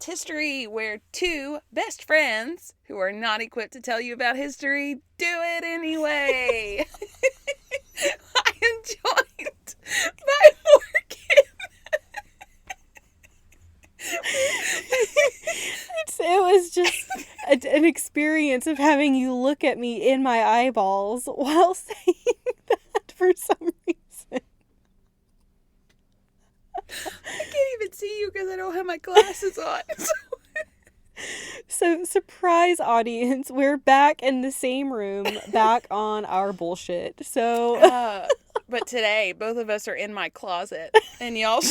Equipped History, where two best friends who are not equipped to tell you about history do it anyway. I am joined by Morgan. It was just an experience of having you look at me in my eyeballs while saying that for some reason. I can't even see you because I don't have my glasses on. So, surprise audience, we're back in the same room, back on our bullshit. So, but today, both of us are in my closet, and y'all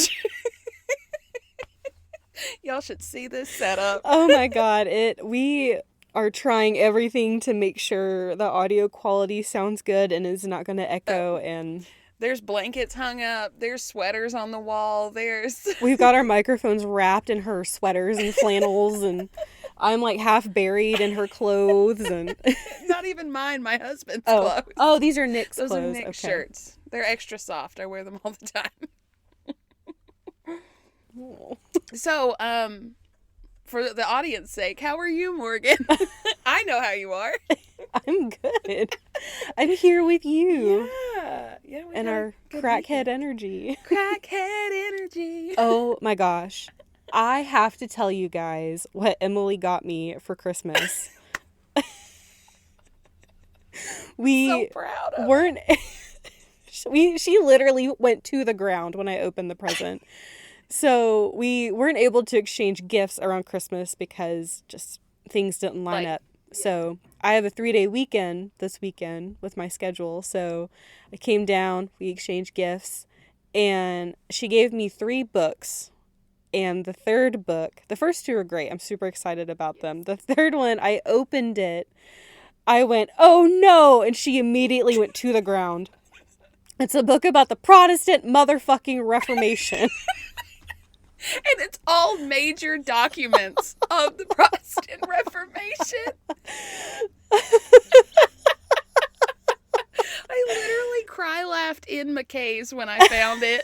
should see this setup. Oh my god, we are trying everything to make sure the audio quality sounds good and is not going to echo, and there's blankets hung up, there's sweaters on the wall, we've got our microphones wrapped in her sweaters and flannels, and I'm like half buried in her clothes, and not even mine, my husband's clothes. Oh, these are Nick's Those clothes. Those are Nick's shirts. They're extra soft. I wear them all the time. So, for the audience's sake, how are you, Morgan? I know how you are. I'm good. I'm here with you. Yeah. And our crackhead energy. Crackhead energy. Oh my gosh. I have to tell you guys what Emily got me for Christmas. So proud of weren't... She literally went to the ground when I opened the present. So we weren't able to exchange gifts around Christmas because just things didn't line up. Yeah. So I have a 3-day weekend this weekend with my schedule. So I came down, we exchanged gifts, and she gave me 3 books. And the third book, the first 2 are great. I'm super excited about them. The third one, I opened it. I went, oh no! And she immediately went to the ground. It's a book about the Protestant motherfucking Reformation. And it's all major documents of the Protestant Reformation. I literally cry-laughed in McKay's when I found it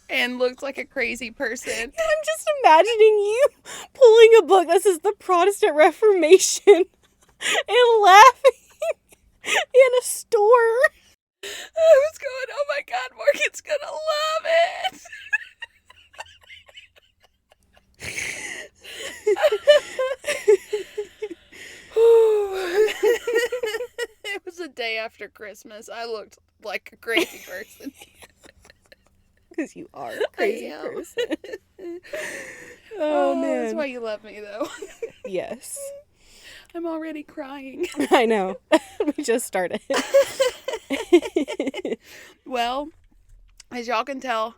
and looked like a crazy person. I'm just imagining you pulling a book that says the Protestant Reformation and laughing in a store. I was going, oh my God, Morgan's gonna love it. It was a day after Christmas. I looked like a crazy person. Because you are a crazy person. Oh man. That's why you love me, though. Yes. I'm already crying. I know. We just started. Well, as y'all can tell,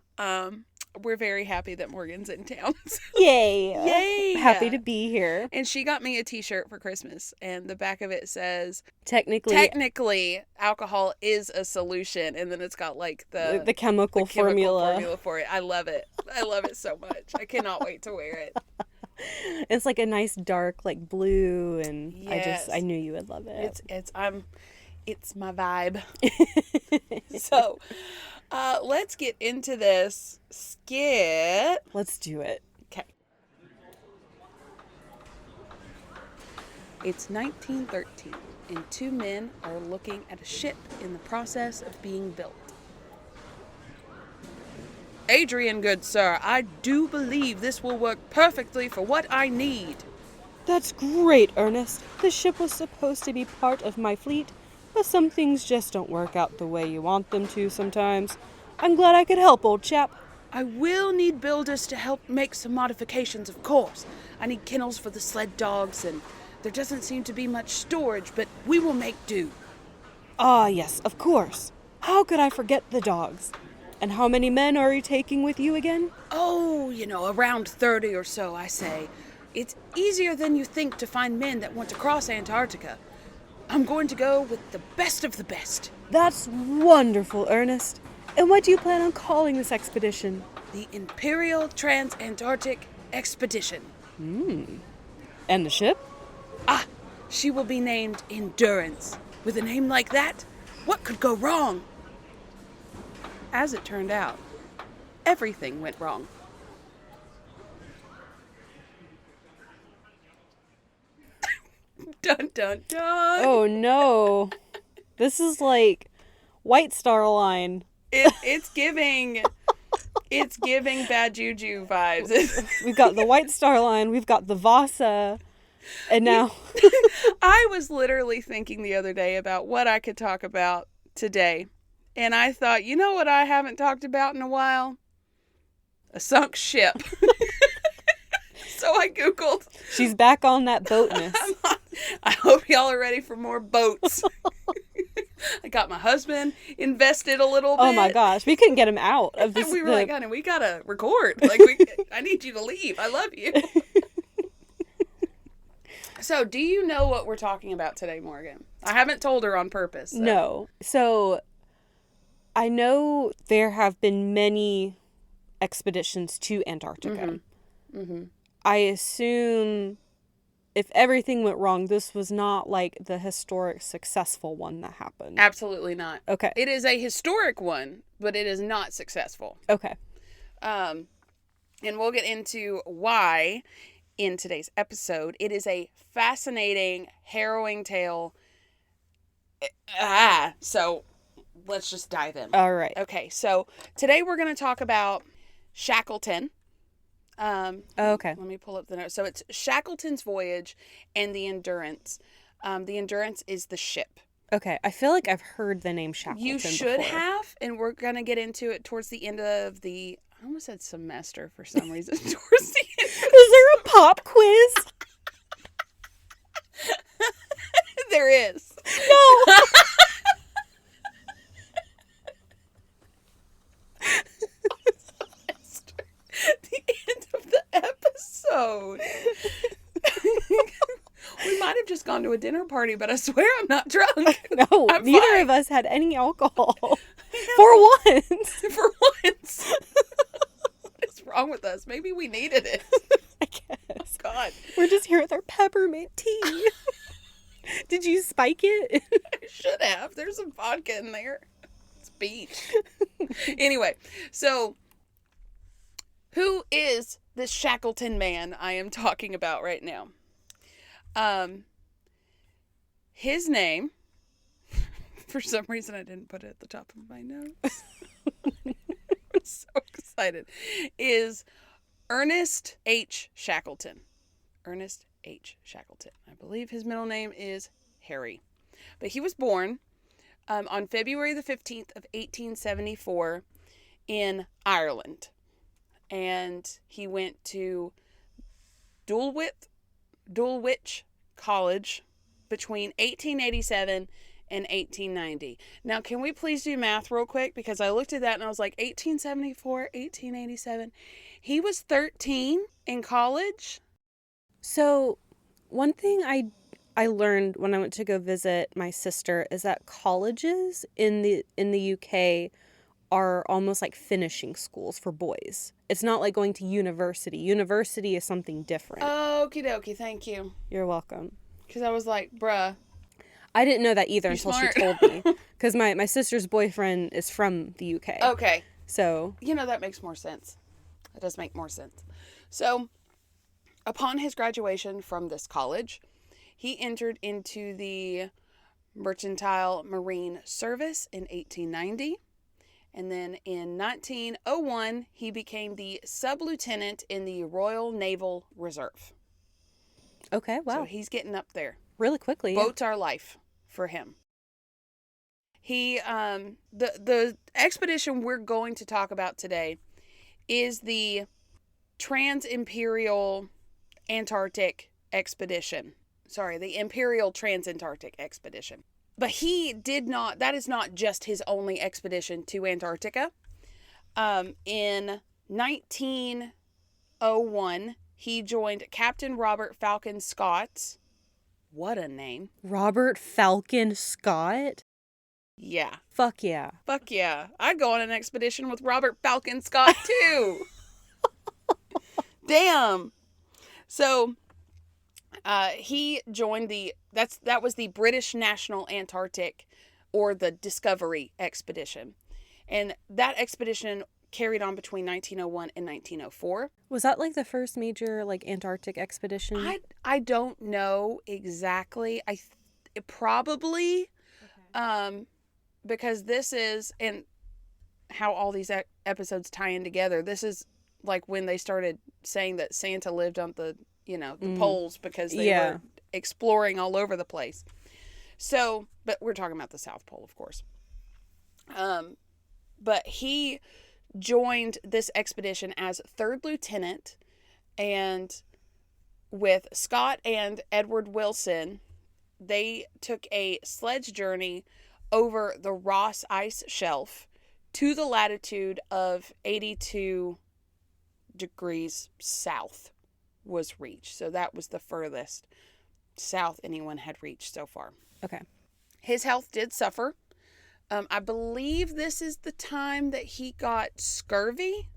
we're very happy that Morgan's in town. Yay. Yay. Happy to be here. And she got me a t-shirt for Christmas, and the back of it says, Technically, alcohol is a solution. And then it's got like the chemical formula for it. I love it. I love it so much. I cannot wait to wear it. It's like a nice dark like blue, and yes. I knew you would love it. It's my vibe. So, let's get into this skit. Let's do it. Okay. It's 1913, and 2 men are looking at a ship in the process of being built. Adrian, good sir, I do believe this will work perfectly for what I need. That's great, Ernest. The ship was supposed to be part of my fleet, but some things just don't work out the way you want them to sometimes. I'm glad I could help, old chap. I will need builders to help make some modifications, of course. I need kennels for the sled dogs, and there doesn't seem to be much storage, but we will make do. Ah, yes, of course. How could I forget the dogs? And how many men are you taking with you again? Oh, around 30 or so, I say. It's easier than you think to find men that want to cross Antarctica. I'm going to go with the best of the best. That's wonderful, Ernest. And what do you plan on calling this expedition? The Imperial Trans-Antarctic Expedition. And the ship? She will be named Endurance. With a name like that, what could go wrong? As it turned out, everything went wrong. Dun, dun, dun. Oh, no. This is like White Star Line. It's giving bad juju vibes. We've got the White Star Line. We've got the Vasa. And now... I was literally thinking the other day about what I could talk about today. And I thought, you know what I haven't talked about in a while? A sunk ship. So I Googled. She's back on that boatness. I hope y'all are ready for more boats. I got my husband invested a little bit. Oh my gosh, we couldn't get him out of this. We were like, honey, we gotta record. I need you to leave. I love you. So, do you know what we're talking about today, Morgan? I haven't told her on purpose. So. No. So, I know there have been many expeditions to Antarctica. Mm-hmm. Mm-hmm. I assume if everything went wrong, this was not like the historic successful one that happened. Absolutely not. Okay. It is a historic one, but it is not successful. Okay. And we'll get into why in today's episode. It is a fascinating, harrowing tale. So let's just dive in. All right. Okay, so today we're going to talk about Shackleton. Okay. Let me pull up the notes. So it's Shackleton's voyage and the Endurance. The Endurance is the ship. Okay. I feel like I've heard the name Shackleton You should before. have, and we're going to get into it towards the end of the... I almost said semester for some reason. Towards the end. Is there a pop quiz? There is. No. The end of the episode. We might have just gone to a dinner party, but I swear I'm not drunk. No, I'm neither fine. of us had any alcohol. For once. For once. What is wrong with us? Maybe we needed it. I guess. God. We're just here with our peppermint tea. Did you spike it? I should have. There's some vodka in there. It's beach. Anyway, so who is this Shackleton man I am talking about right now? His name, for some reason I didn't put it at the top of my notes. I'm so excited. Is Ernest H. Shackleton. Ernest H. Shackleton. I believe his middle name is Harry. But he was born on February the 15th of 1874 in Ireland. And he went to Dulwich College between 1887 and 1890. Now, can we please do math real quick? Because I looked at that and I was like, 1874, 1887. He was 13 in college. So, one thing I learned when I went to go visit my sister is that colleges in the UK are almost like finishing schools for boys. It's not like going to university. University is something different. Okie dokie, thank you. You're welcome. Because I was like, bruh. I didn't know that either until smart. she told me. Because my sister's boyfriend is from the UK. Okay. So. That makes more sense. That does make more sense. So, upon his graduation from this college, he entered into the Mercantile Marine Service in 1890. And then in 1901, he became the sub-lieutenant in the Royal Naval Reserve. Okay, wow. So he's getting up there. Really quickly. Boats are life for him. He, the expedition we're going to talk about today is the Trans-Imperial Antarctic Expedition. Sorry, the Imperial Trans-Antarctic Expedition. But that is not just his only expedition to Antarctica. In 1901, he joined Captain Robert Falcon Scott. What a name. Robert Falcon Scott? Yeah. Fuck yeah. Fuck yeah. I'd go on an expedition with Robert Falcon Scott too. Damn. So, he joined that was the British National Antarctic, or the Discovery Expedition. And that expedition carried on between 1901 and 1904. Was that like the first major like Antarctic expedition? I don't know exactly. Probably because this is, and how all these episodes tie in together. This is like when they started saying that Santa lived on the poles because they were exploring all over the place. So, but we're talking about the South Pole, of course. But he joined this expedition as third lieutenant, and with Scott and Edward Wilson, they took a sledge journey over the Ross Ice Shelf to the latitude of 82 degrees south was reached. So that was the furthest south anyone had reached so far. Okay. His health did suffer. I believe this is the time that he got scurvy.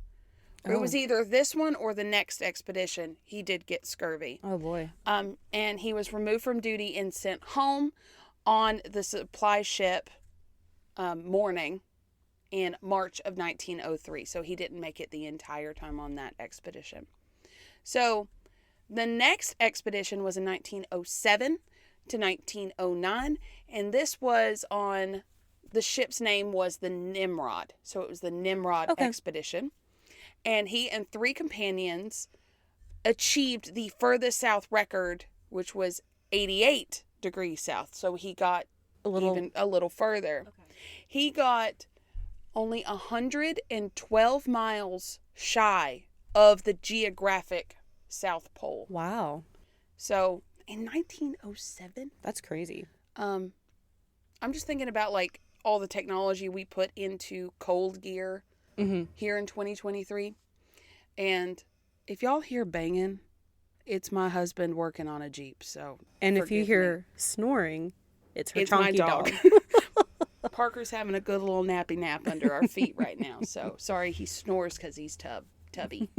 Or it was either this one or the next expedition. He did get scurvy. Oh, boy. And he was removed from duty and sent home on the supply ship Morning in March of 1903. So he didn't make it the entire time on that expedition. So the next expedition was in 1907 to 1909. And this was on, the ship's name was the Nimrod. So it was the Nimrod expedition. And he and 3 companions achieved the furthest south record, which was 88 degrees south. So he got even a little further. Okay. He got only 112 miles shy of the geographic South Pole. Wow. So in 1907? That's crazy. I'm just thinking about like all the technology we put into cold gear here in 2023. And if y'all hear banging, it's my husband working on a Jeep. So and if you hear snoring, it's her my chonky dog. Parker's having a good little nappy nap under our feet right now. So sorry he snores because he's tubby.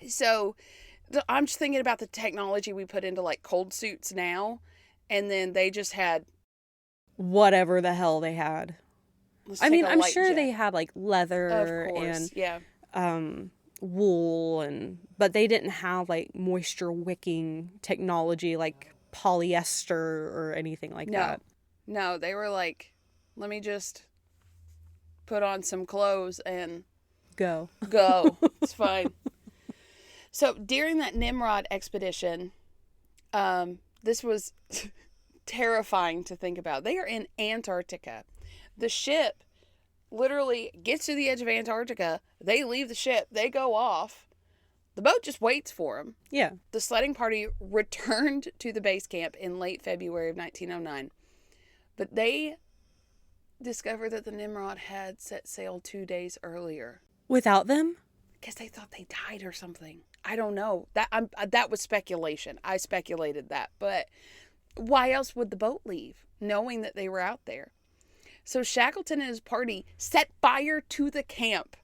So I'm just thinking about the technology we put into like cold suits now, and then they just had whatever the hell they had. I mean, I'm sure they had like leather and wool, but they didn't have like moisture wicking technology like polyester or anything like that. No, they were like, let me just put on some clothes and go. It's fine. So during that Nimrod expedition, this was terrifying to think about. They are in Antarctica. The ship literally gets to the edge of Antarctica. They leave the ship. They go off. The boat just waits for them. Yeah. The sledding party returned to the base camp in late February of 1909. But they discovered that the Nimrod had set sail 2 days earlier. Without them? Because they thought they died or something. I don't know. That was speculation. I speculated that. But why else would the boat leave, knowing that they were out there? So Shackleton and his party set fire to the camp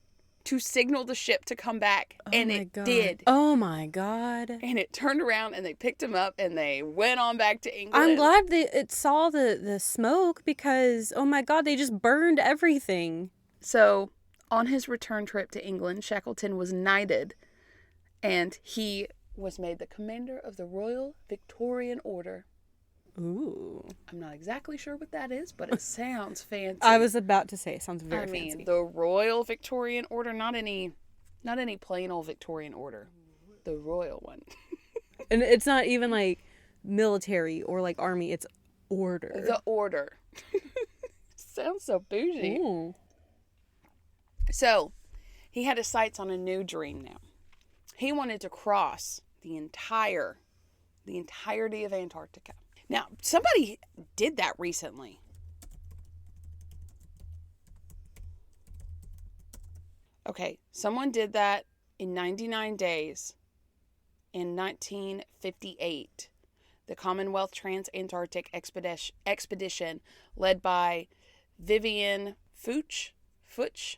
to signal the ship to come back. And it did. Oh my God. And it turned around and they picked him up and they went on back to England. I'm glad it saw the smoke because, oh my God, they just burned everything. So on his return trip to England, Shackleton was knighted and he was made the commander of the Royal Victorian Order. Ooh. I'm not exactly sure what that is, but it sounds fancy. I was about to say, it sounds very fancy. I mean, the Royal Victorian Order, not any plain old Victorian order. The royal one. And it's not even like military or like army, it's order. The order. Sounds so bougie. Ooh. So, he had his sights on a new dream now. He wanted to cross the entirety of Antarctica. Now, somebody did that recently. Okay, someone did that in 99 days in 1958. The Commonwealth Trans-Antarctic Expedition led by Vivian Fuch. Fuch,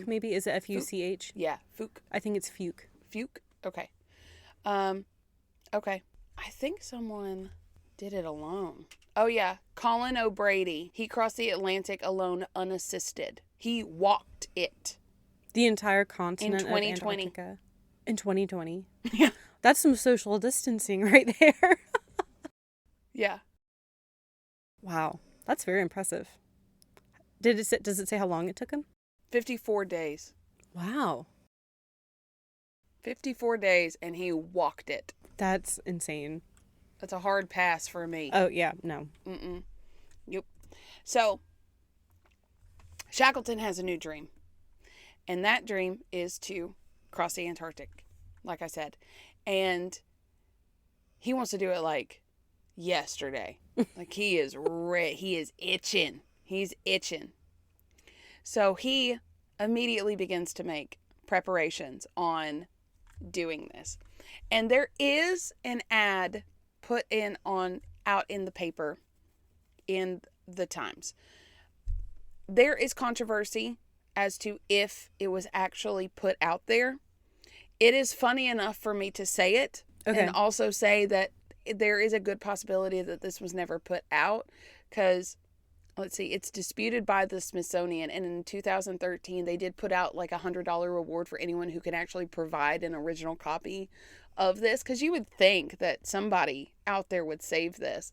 maybe? Is it F-U-C-H? Yeah, Fuch. I think it's Fuch. Fuch? Okay. Okay. I think someone Did it alone. Oh, yeah. Colin O'Brady. He crossed the Atlantic alone, unassisted. He walked it. The entire continent In 2020. of Antarctica. In 2020. Yeah. That's some social distancing right there. Yeah. Wow. That's very impressive. Does it say how long it took him? 54 days. Wow. 54 days, and he walked it. That's insane. That's a hard pass for me. Oh, yeah. No. Yep. So, Shackleton has a new dream. And that dream is to cross the Antarctic, like I said. And he wants to do it like yesterday. Like he is he is itching. He's itching. So he immediately begins to make preparations on doing this. And there is an ad put out in the paper in the Times. There is controversy as to if it was actually put out there. It is funny enough for me to say it, and also say that there is a good possibility that this was never put out, because let's see, it's disputed by the Smithsonian, and in 2013 they did put out like $100 reward for anyone who can actually provide an original copy of this, because you would think that somebody out there would save this,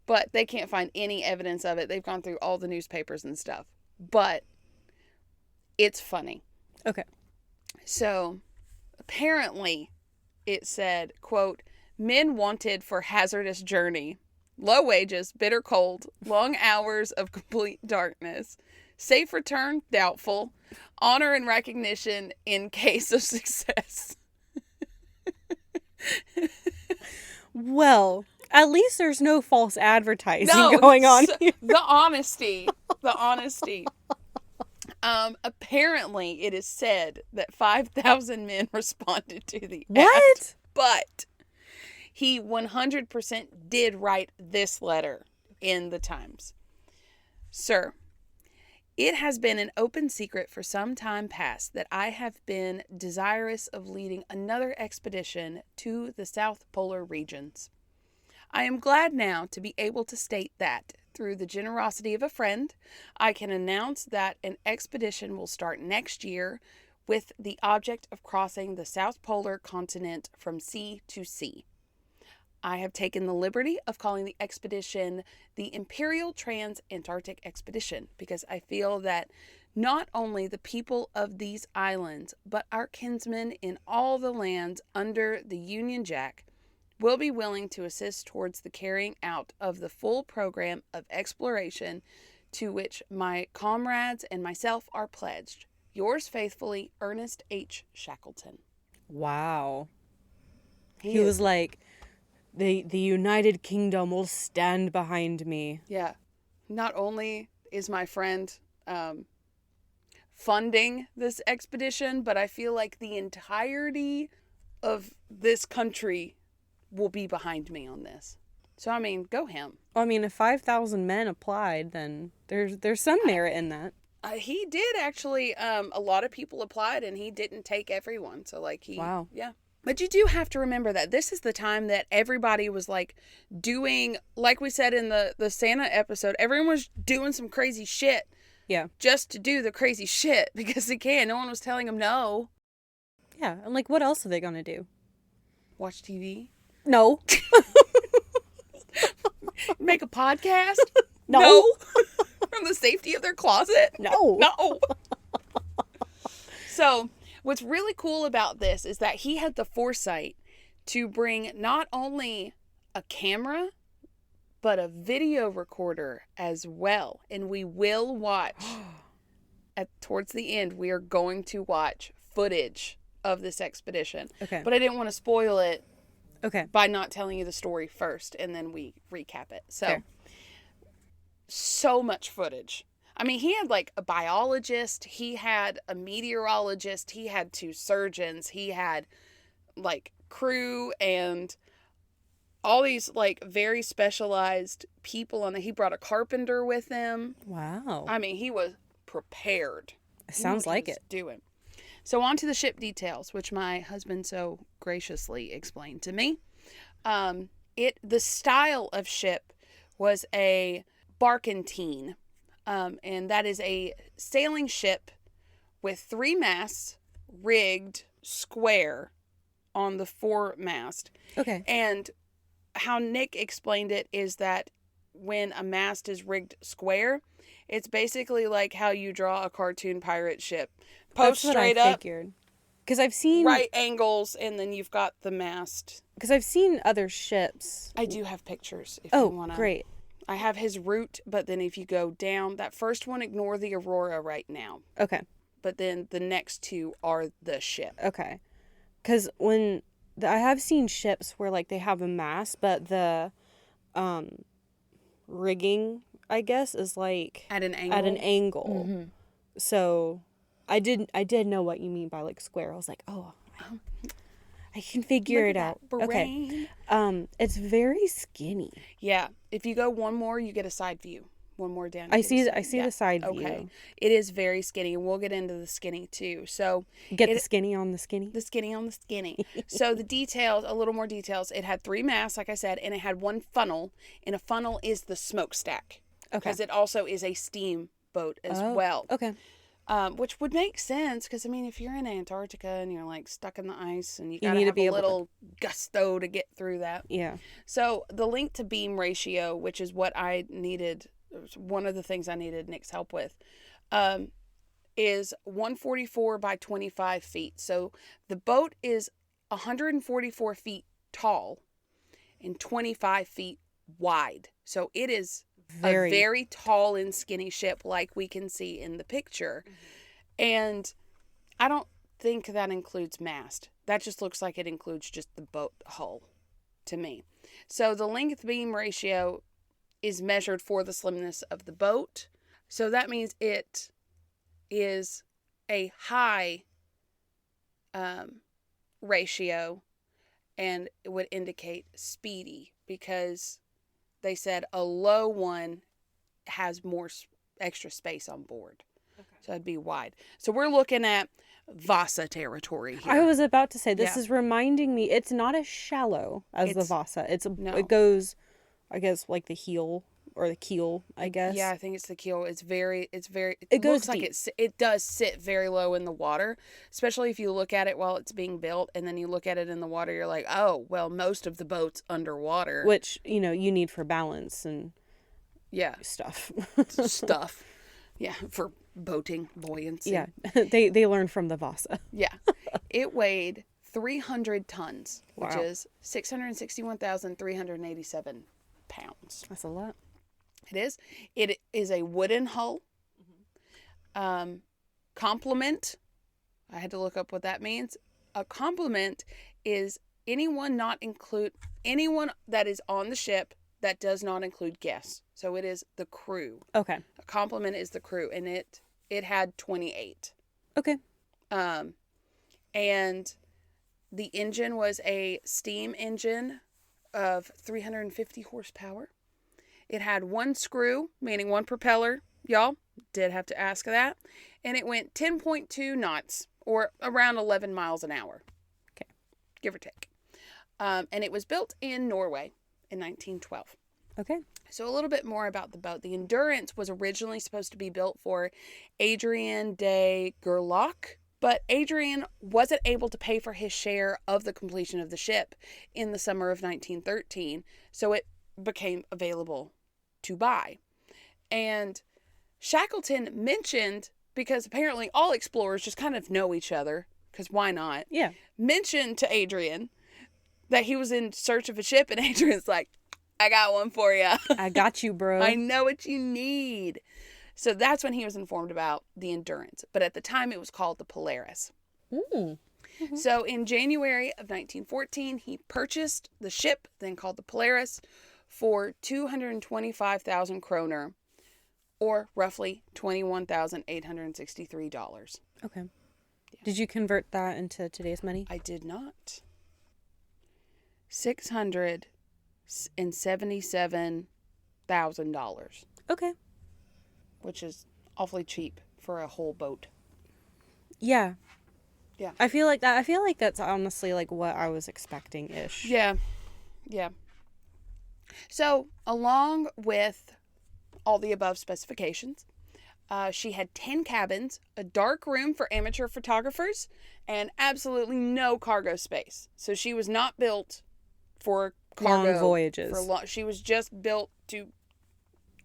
but they can't find any evidence of it. They've gone through all the newspapers and stuff, but it's funny. Okay. So apparently it said, quote, "Men wanted for hazardous journey, low wages, bitter cold, long hours of complete darkness, safe return, doubtful, honor and recognition in case of success." Well, at least there's no false advertising going on here. The honesty. Apparently it is said that 5,000 men responded to the What? ad, but he 100% did write this letter in the Times. "Sir, it has been an open secret for some time past that I have been desirous of leading another expedition to the South Polar regions. I am glad now to be able to state that, through the generosity of a friend, I can announce that an expedition will start next year with the object of crossing the South Polar continent from sea to sea. I have taken the liberty of calling the expedition the Imperial Trans-Antarctic Expedition because I feel that not only the people of these islands, but our kinsmen in all the lands under the Union Jack will be willing to assist towards the carrying out of the full program of exploration to which my comrades and myself are pledged. Yours faithfully, Ernest H. Shackleton." Wow. He was like, the United Kingdom will stand behind me. Yeah. Not only is my friend funding this expedition, but I feel like the entirety of this country will be behind me on this. So, I mean, go him. Well, I mean, if 5,000 men applied, then there's some merit in that. He did actually, a lot of people applied and he didn't take everyone. So, like, Wow. Yeah. But you do have to remember that this is the time that everybody was like doing, like we said in the Santa episode, everyone was doing some crazy shit. Yeah. Just to do the crazy shit because they can. No one was telling them no. Yeah. And like, what else are they going to do? Watch TV? No. Make a podcast? No. From the safety of their closet? No. No. So, what's really cool about this is that he had the foresight to bring not only a camera, but a video recorder as well. And we will watch, towards the end, we are going to watch footage of this expedition. Okay. But I didn't want to spoil it. Okay. By not telling you the story first, and then we recap it. So, Fair. So much footage. I mean, he had like a biologist, he had a meteorologist, he had 2 surgeons, he had like crew and all these like very specialized people on it. He brought a carpenter with him. Wow. I mean, he was prepared. Sounds like it. Doing. So on to the ship details, which my husband so graciously explained to me. the style of ship was a barkentine, and that is a sailing ship with 3 masts rigged square on the foremast. Okay. And how Nick explained it is that when a mast is rigged square, it's basically like how you draw a cartoon pirate ship. Post straight up. Figured. Because I've seen right angles, and then you've got the mast. Because I've seen other ships. I do have pictures if you want to. Oh, great. I have his route, but then if you go down, that first one, ignore the Aurora right now. Okay. But then the next 2 are the ship. Okay. Because I have seen ships where, like, they have a mast, but the rigging, I guess, is, like... At an angle? At an angle. Mm-hmm. So, I did know what you mean by, like, square. I was like, oh, I can figure it out. Brain. Okay. It's very skinny. Yeah. If you go one more, you get a side view. One more down. I see the side view. Okay. It is very skinny, and we'll get into the skinny too. So the skinny on the skinny. The skinny on the skinny. So the details, a little more details. It had 3 masts, like I said, and it had 1 funnel, and a funnel is the smokestack. Okay. Because it also is a steam boat as well. Okay. Which would make sense because, I mean, if you're in Antarctica and you're like stuck in the ice and you need gotta to have be a able little gusto to get through that. Yeah. So the link to beam ratio, which is what I needed, one of the things I needed Nick's help with, is 144 by 25 feet. So the boat is 144 feet tall and 25 feet wide. So it is a very tall and skinny ship like we can see in the picture. Mm-hmm. And I don't think that includes mast. That just looks like it includes just the boat hull to me. So the length beam ratio is measured for the slimness of the boat. So that means it is a high ratio, and it would indicate speedy because they said a low one has more extra space on board. Okay. So it'd be wide. So we're looking at Vasa territory here. I was about to say, this is reminding me, it's not as shallow as the Vasa. It goes, I guess, like the heel or the keel, I guess. Yeah, I think it's the keel. It goes looks deep. Like it does sit very low in the water, especially if you look at it while it's being built, and then you look at it in the water, you're like, oh, well, most of the boat's underwater. Which, you need for balance and stuff. Stuff. Yeah, for boating, buoyancy. Yeah, they learn from the Vasa. Yeah. It weighed 300 tons, wow. which is 661,387 pounds. That's a lot. It is. It is a wooden hull. Mm-hmm. Complement. I had to look up what that means. A complement is anyone that is on the ship that does not include guests. So it is the crew. Okay. A complement is the crew, and it had 28. Okay. And the engine was a steam engine of 350 horsepower. It had 1 screw, meaning 1 propeller. Y'all did have to ask that. And it went 10.2 knots, or around 11 miles an hour. Okay, give or take. And it was built in Norway in 1912. Okay. So a little bit more about the boat. The Endurance was originally supposed to be built for Adrian de Gerlach, but Adrian wasn't able to pay for his share of the completion of the ship in the summer of 1913, so it became available to buy. And Shackleton mentioned, because apparently all explorers just kind of know each other, because why not? Yeah. Mentioned to Adrian that he was in search of a ship, and Adrian's like, I got one for you. I got you, bro. I know what you need. So that's when he was informed about the Endurance. But at the time, it was called the Polaris. Mm-hmm. So in January of 1914, he purchased the ship, then called the Polaris, for 225,000 kroner, or roughly $21,863. Okay. Yeah. Did you convert that into today's money? I did not. $677,000. Okay. Which is awfully cheap for a whole boat. Yeah. Yeah. I feel like that's honestly like what I was expecting-ish. Yeah. Yeah. So, along with all the above specifications, she had 10 cabins, a dark room for amateur photographers, and absolutely no cargo space. So she was not built for cargo. Long voyages. She was just built to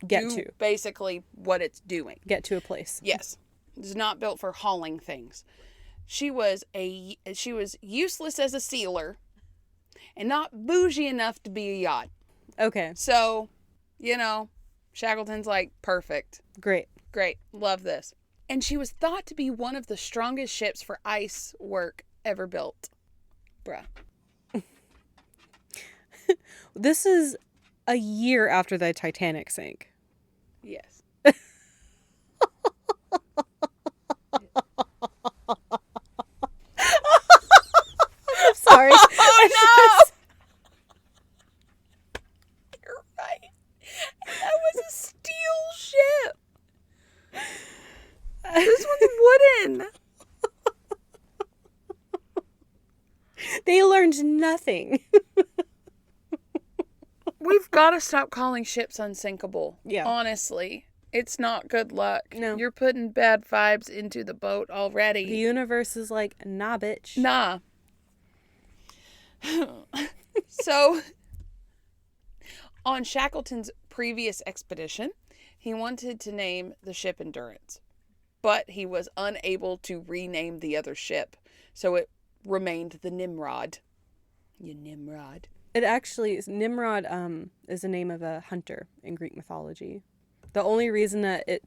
Get basically what it's doing. Get to a place. Yes. It's not built for hauling things. She was useless as a sealer and not bougie enough to be a yacht. Okay. So, Shackleton's like, perfect. Great. Love this. And she was thought to be one of the strongest ships for ice work ever built. Bruh. This is a year after the Titanic sank. Yes. Sorry. Oh, no! You're right. That was a steel ship. This one's wooden. They learned nothing. We've got to stop calling ships unsinkable. Yeah. Honestly. It's not good luck. No. You're putting bad vibes into the boat already. The universe is like, nah, bitch. Nah. So, on Shackleton's previous expedition, he wanted to name the ship Endurance, but he was unable to rename the other ship, so it remained the Nimrod. You Nimrod. It actually is, Nimrod is the name of a hunter in Greek mythology. The only reason that it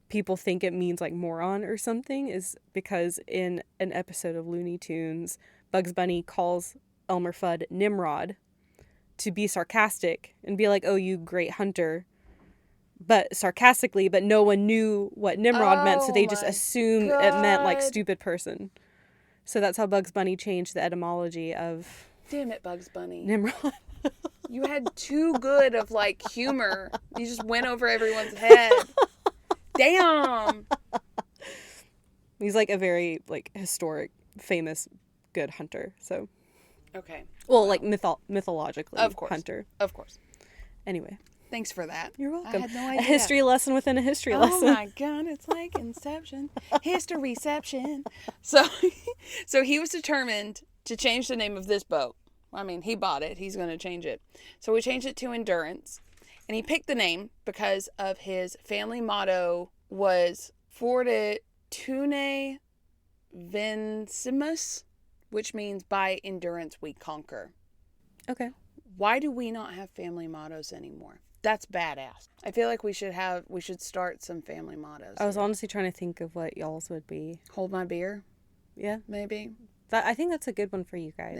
people think it means like moron or something is because in an episode of Looney Tunes, Bugs Bunny calls Elmer Fudd Nimrod to be sarcastic and be like, "Oh, you great hunter," but sarcastically, but no one knew what Nimrod meant, so they just assumed it meant like stupid person. So that's how Bugs Bunny changed the etymology of Damn it, Bugs Bunny. Nimrod. You had too good of like humor. You just went over everyone's head. Damn. He's like a very like historic, famous, good hunter. So, okay. Well, like mythologically, of course, hunter. Of course. Anyway, thanks for that. You're welcome. I had no idea. A history lesson within a history lesson. Oh my God, it's like Inception, historyception. So he was determined to change the name of this boat. I mean, he bought it. He's going to change it. So we changed it to Endurance. And he picked the name because of his family motto was Fortitune Vincimus, which means by endurance we conquer. Okay. Why do we not have family mottos anymore? That's badass. I feel like we should start some family mottos. I was honestly trying to think of what y'all's would be. Hold my beer? Yeah. Maybe. I think that's a good one for you guys.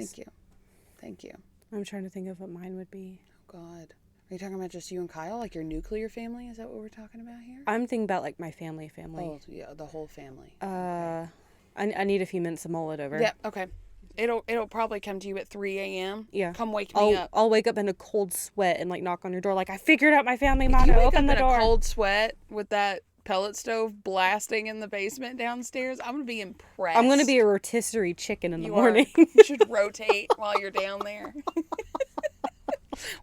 Thank you. I'm trying to think of what mine would be. Oh, God. Are you talking about just you and Kyle? Like your nuclear family? Is that what we're talking about here? I'm thinking about like my family. Oh, yeah, the whole family. I need a few minutes to mull it over. Yeah, okay. It'll probably come to you at 3 a.m. Yeah. Come wake me up. I'll wake up in a cold sweat and like knock on your door like, I figured out my family motto. Open the door. In a cold sweat with that pellet stove blasting in the basement downstairs, I'm going to be impressed. I'm going to be a rotisserie chicken in the morning. You should rotate while you're down there.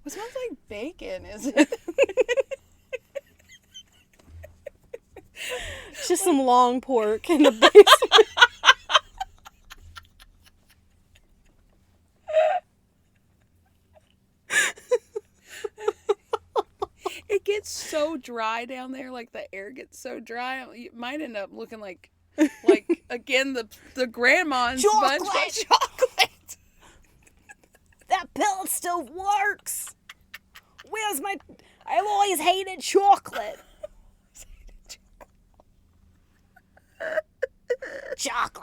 What smells like bacon, is it? It's just some long pork in the basement. It gets so dry down there, like the air gets so dry. You might end up looking like again the grandma in SpongeBob. Chocolate. That pellet stove works. Where's my? I've always hated chocolate. Chocolate.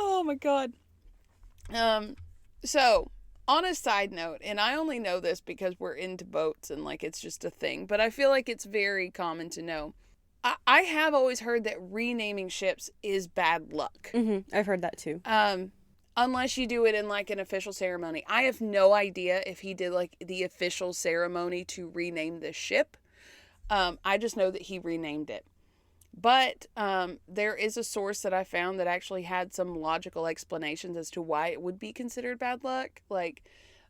Oh my God. So on a side note, and I only know this because we're into boats and like it's just a thing, but I feel like it's very common to know. I have always heard that renaming ships is bad luck. Mm-hmm. I've heard that too. Unless you do it in like an official ceremony. I have no idea if he did like the official ceremony to rename this ship. I just know that he renamed it. But there is a source that I found that actually had some logical explanations as to why it would be considered bad luck. Like,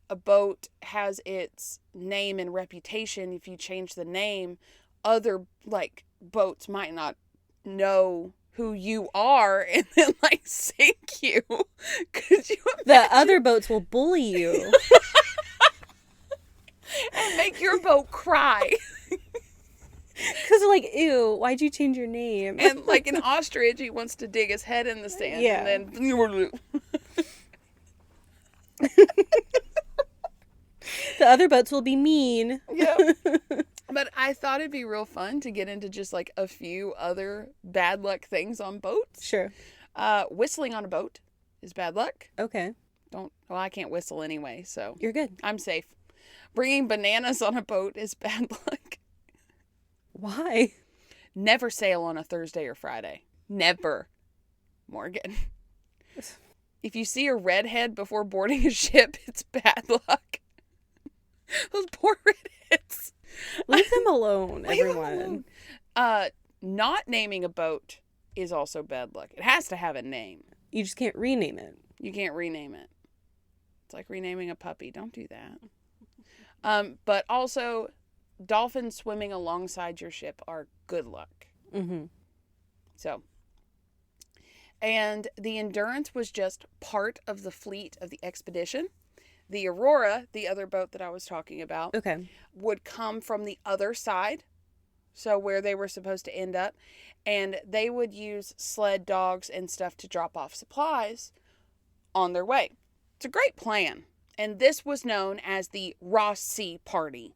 a boat has its name and reputation. If you change the name, other, like, boats might not know who you are and then, like, sink you. Could you imagine? The other boats will bully you. And make your boat cry. Because they're like, ew, why'd you change your name? And like an ostrich, he wants to dig his head in the sand. Yeah. And then... The other boats will be mean. Yeah. But I thought it'd be real fun to get into just like a few other bad luck things on boats. Sure. Whistling on a boat is bad luck. Okay. Well, I can't whistle anyway, so You're good. I'm safe. Bringing bananas on a boat is bad luck. Why? Never sail on a Thursday or Friday. Never, Morgan. If you see a redhead before boarding a ship, it's bad luck. Those poor redheads. Leave them alone, Leave them everyone. alone. Not naming a boat is also bad luck. It has to have a name. You just can't rename it. You can't rename it. It's like renaming a puppy. Don't do that. But also, dolphins swimming alongside your ship are good luck. Mm-hmm. So, and the Endurance was just part of the fleet of the expedition. The Aurora, the other boat that I was talking about, Okay. would come from the other side, so where they were supposed to end up, and they would use sled dogs and stuff to drop off supplies on their way. It's a great plan. And this was known as the Ross Sea Party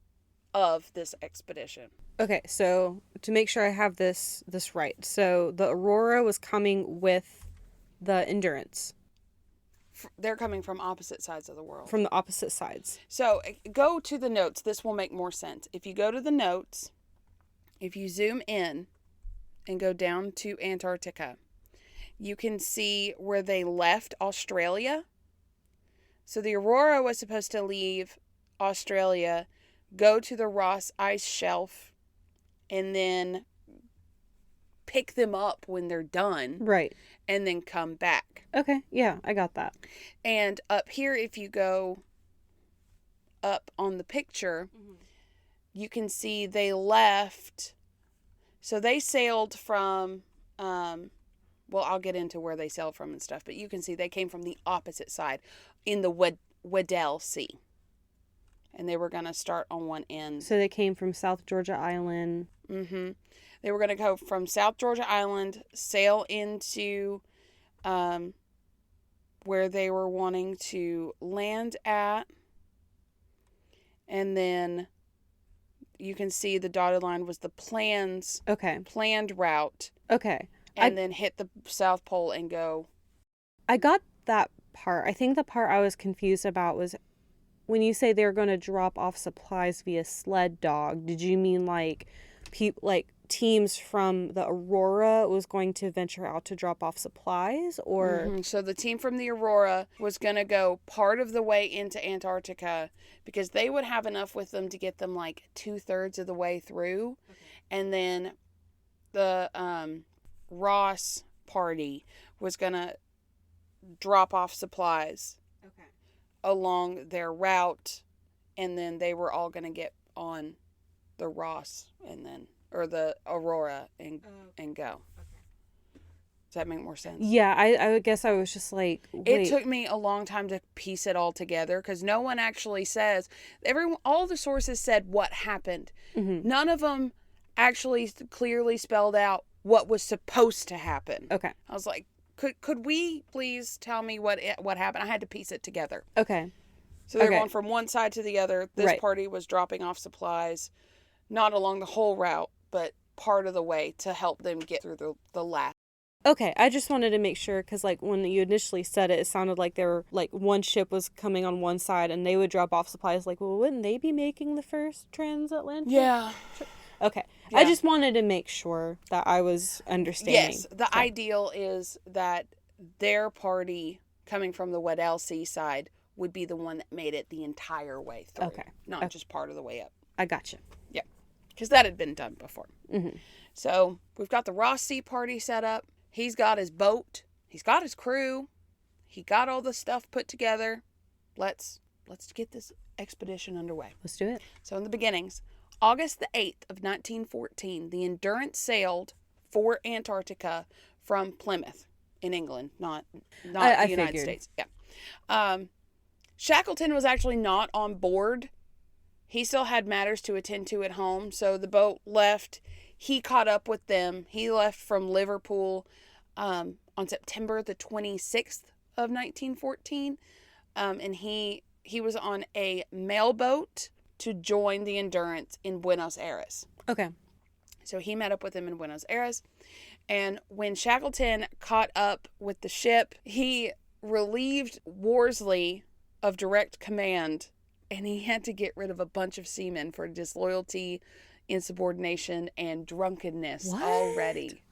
of this expedition. Okay, so to make sure I have this right. So the Aurora was coming with the Endurance. They're coming from opposite sides of the world. From the opposite sides. So go to the notes. This will make more sense. If you go to the notes, if you zoom in and go down to Antarctica, you can see where they left Australia. So the Aurora was supposed to leave Australia, go to the Ross Ice Shelf, and then pick them up when they're done. Right. And then come back. Okay, yeah, I got that. And up here, if you go up on the picture, you can see they left. So they sailed from, well, I'll get into where they sailed from and stuff, but you can see they came from the opposite side in the Weddell Sea. And they were going to start on one end. So they came from South Georgia Island. Mm-hmm. They were going to go from South Georgia Island, sail into where they were wanting to land at. And then you can see the dotted line was the planned route. Okay. And then hit the South Pole and go. I got that part. I think the part I was confused about was when you say they're going to drop off supplies via sled dog, did you mean like teams from the Aurora was going to venture out to drop off supplies, or? Mm-hmm. So the team from the Aurora was going to go part of the way into Antarctica because they would have enough with them to get them like 2/3 of the way through. Okay. And then the Ross party was going to drop off supplies along their route, and then they were all going to get on the Ross or the Aurora and go. Okay. Does that make more sense? Yeah, I guess I was just like, wait. It took me a long time to piece it all together because no one actually says, all the sources said what happened. Mm-hmm. None of them actually clearly spelled out what was supposed to happen. Okay. I was like, could we please tell me what happened? I had to piece it together. Okay. So they're going from one side to the other. This party was dropping off supplies, not along the whole route, but part of the way to help them get through the last. Okay, I just wanted to make sure because like when you initially said it, it sounded like they were like one ship was coming on one side and they would drop off supplies. Like, well, wouldn't they be making the first transatlantic? Yeah. Okay. Yeah. I just wanted to make sure that I was understanding. Yes, the ideal is that their party coming from the Weddell Sea side would be the one that made it the entire way through. Okay. Not just part of the way up. I gotcha. Yeah. Because that had been done before. Mm-hmm. So we've got the Ross Sea party set up. He's got his boat. He's got his crew. He got all the stuff put together. Let's get this expedition underway. Let's do it. So in the beginnings, August the 8th of 1914, the Endurance sailed for Antarctica from Plymouth in England, not the United States. Yeah. Shackleton was actually not on board. He still had matters to attend to at home, so the boat left. He caught up with them. He left from Liverpool on September the 26th of 1914, and he was on a mailboat to join the Endurance in Buenos Aires. Okay. So he met up with them in Buenos Aires, and when Shackleton caught up with the ship, he relieved Worsley of direct command, and he had to get rid of a bunch of seamen for disloyalty, insubordination, and drunkenness already.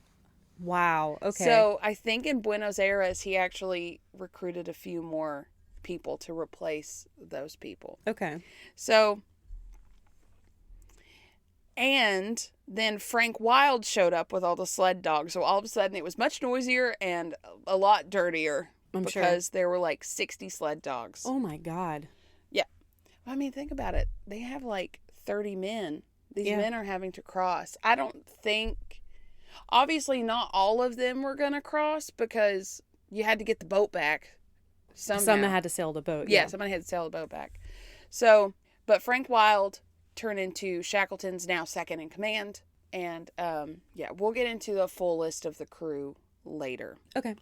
Wow. Okay. So I think in Buenos Aires, he actually recruited a few more people to replace those people. Okay. So, and then Frank Wild showed up with all the sled dogs. So all of a sudden it was much noisier and a lot dirtier. I'm sure. Because there were like 60 sled dogs. Oh my God. Yeah. I mean, think about it. They have like 30 men. These men are having to cross. I don't think, obviously not all of them were going to cross because you had to get the boat back somehow. Someone had to sail the boat. Yeah, somebody had to sail the boat back. So, but Frank Wild turned into Shackleton's now second in command. And we'll get into the full list of the crew later. Okay.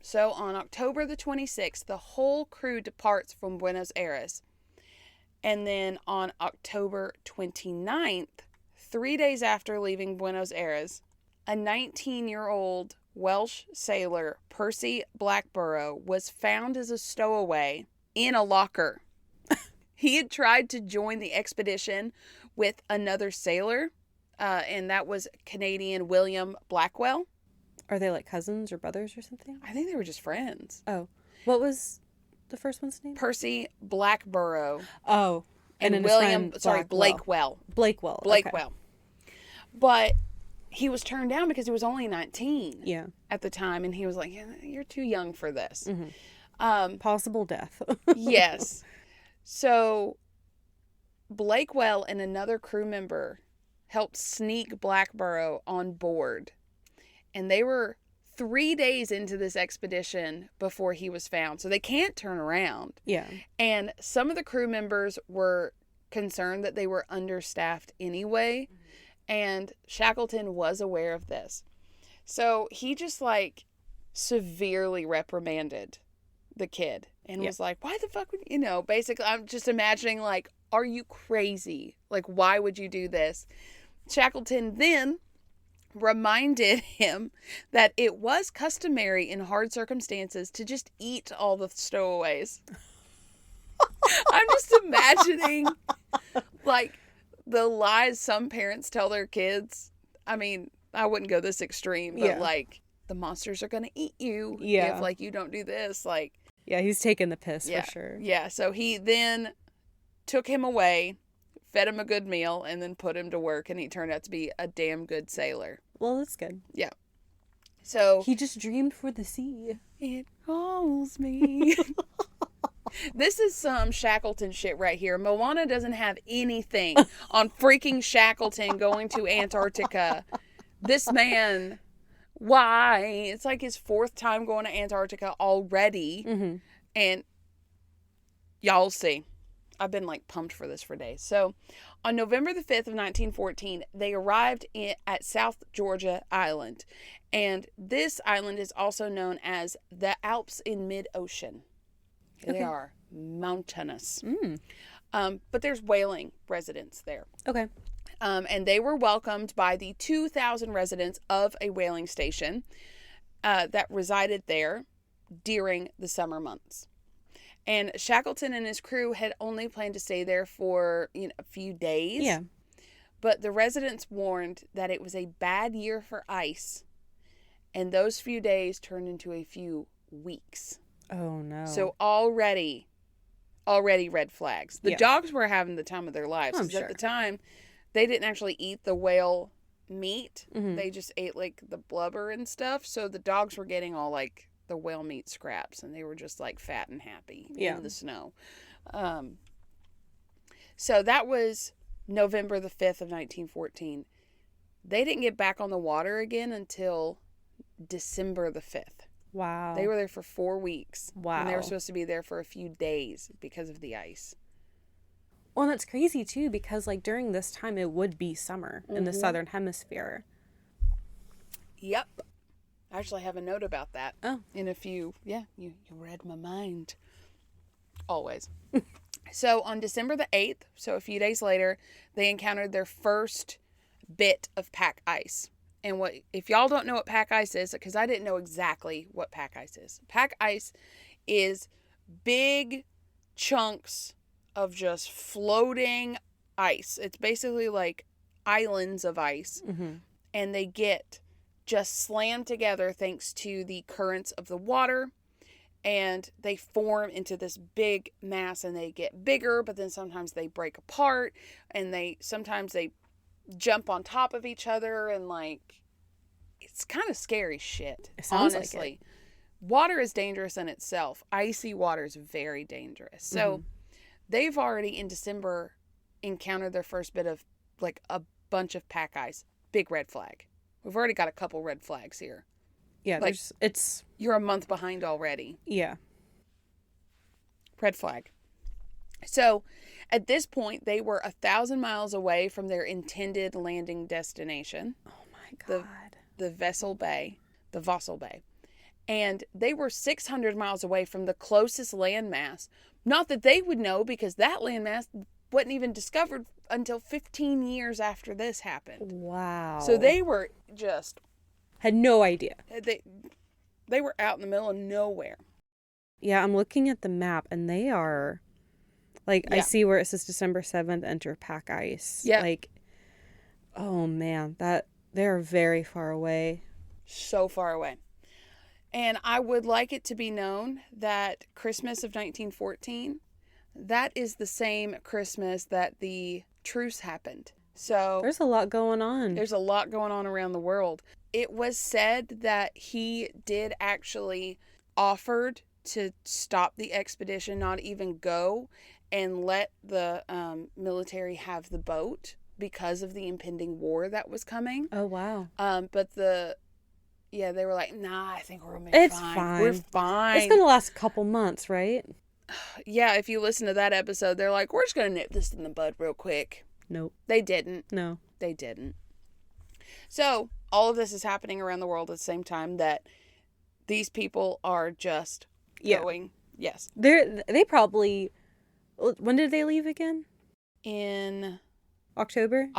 So on October the 26th, the whole crew departs from Buenos Aires. And then on October 29th, 3 days after leaving Buenos Aires, a 19-year-old Welsh sailor, Percy Blackborough, was found as a stowaway in a locker. He had tried to join the expedition with another sailor, and that was Canadian William Blackwell. Are they like cousins or brothers or something? I think they were just friends. Oh. What was the first one's name? Percy Blackborough. Oh. And William, Blakewell. Blakewell. Blakewell. Okay. But he was turned down because he was only 19 at the time. And he was like, you're too young for this. Mm-hmm. Possible death. Yes. So Blakewell and another crew member helped sneak Blackborough on board. And they were 3 days into this expedition before he was found. So they can't turn around. Yeah. And some of the crew members were concerned that they were understaffed anyway. Mm-hmm. And Shackleton was aware of this. So he just like severely reprimanded the kid and was like, why the fuck would basically I'm just imagining like, are you crazy? Like, why would you do this? Shackleton then reminded him that it was customary in hard circumstances to just eat all the stowaways. I'm just imagining like the lies some parents tell their kids. I mean, I wouldn't go this extreme, but like the monsters are going to eat you if like you don't do this. Like, yeah, he's taking the piss for sure. Yeah. So he then took him away, fed him a good meal, and then put him to work, and he turned out to be a damn good sailor. Well, that's good. Yeah. So he just dreamed for the sea. It calls me. This is some Shackleton shit right here. Moana doesn't have anything on freaking Shackleton going to Antarctica. This man, why? It's like his fourth time going to Antarctica already. Mm-hmm. And y'all see. I've been like pumped for this for days. So on November the 5th of 1914, they arrived at South Georgia Island. And this island is also known as the Alps in mid-ocean. Okay. They are mountainous. But there's whaling residents there. Okay. And they were welcomed by the 2,000 residents of a whaling station that resided there during the summer months. And Shackleton and his crew had only planned to stay there for a few days. Yeah. But the residents warned that it was a bad year for ice. And those few days turned into a few weeks. Oh, no. So already red flags. The dogs were having the time of their lives. I'm sure. At the time, they didn't actually eat the whale meat. They just ate like the blubber and stuff. So the dogs were getting all like the whale meat scraps, and they were just like fat and happy in the snow. So that was November the 5th of 1914. They didn't get back on the water again until December the 5th. Wow. They were there for 4 weeks. Wow. And they were supposed to be there for a few days because of the ice. Well, that's crazy too, because like during this time it would be summer in the southern hemisphere. Yep. I actually have a note about that. Oh. In a few. Yeah, you read my mind. Always. So on December the 8th, so a few days later, they encountered their first bit of pack ice. And what, if y'all don't know what pack ice is, because I didn't know exactly what pack ice is. Pack ice is big chunks of just floating ice. It's basically like islands of ice. And they get just slammed together thanks to the currents of the water. And they form into this big mass, and they get bigger, but then sometimes they break apart, and sometimes they jump on top of each other, and like, it's kind of scary shit. It sounds honestly. like it. Water is dangerous in itself. Icy water is very dangerous. So they've already in December encountered their first bit of like a bunch of pack ice. Big red flag. We've already got a couple red flags here. Yeah, like, it's... You're a month behind already. Yeah. Red flag. So, at this point, they were 1,000 miles away from their intended landing destination. Oh my God. The Vessel Bay. The Vessel Bay. And they were 600 miles away from the closest landmass. Not that they would know, because that landmass wasn't even discovered until 15 years after this happened. Wow. So they were just... Had no idea. They were out in the middle of nowhere. Yeah, I'm looking at the map, and they are... Like, I see where it says December 7th, enter pack ice. Yeah. Like, oh man, they're very far away. So far away. And I would like it to be known that Christmas of 1914, that is the same Christmas that the truce happened. So there's a lot going on. There's a lot going on around the world. It was said that he did actually offered to stop the expedition, not even go, and let the military have the boat because of the impending war that was coming. Oh, wow. But they were like, nah, I think we're going to be fine. We're fine. It's going to last a couple months, right? Yeah, if you listen to that episode, they're like, we're just going to nip this in the bud real quick. Nope. They didn't. No. They didn't. So, all of this is happening around the world at the same time that these people are just going. Yes. They probably... When did they leave again? In... October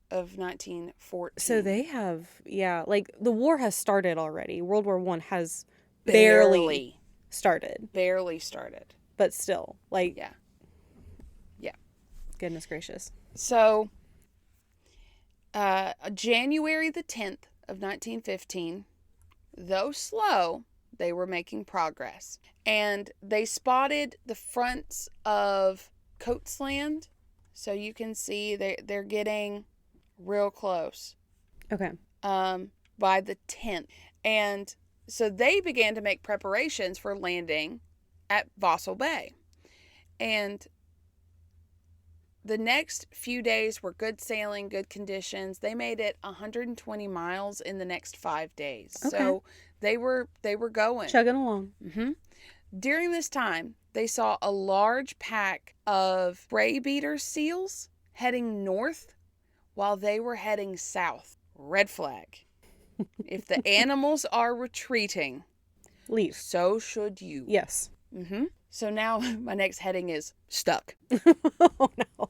of 1914. So they have... Yeah, like, the war has started already. World War I has barely started. Barely started. But still, like... Yeah. Goodness gracious. So... January the 10th of 1915, though slow, they were making progress. And they spotted the fronts of Coates Land. So you can see they're getting real close. Okay. By the 10th. And so they began to make preparations for landing at Vessel Bay. And the next few days were good sailing, good conditions. They made it 120 miles in the next 5 days. Okay. So they were going. Chugging along. Mm-hmm. During this time, they saw a large pack of gray-beater seals heading north while they were heading south. Red flag. If the animals are retreating, leave. So should you. Yes. Mm-hmm. So now my next heading is stuck. Oh, no.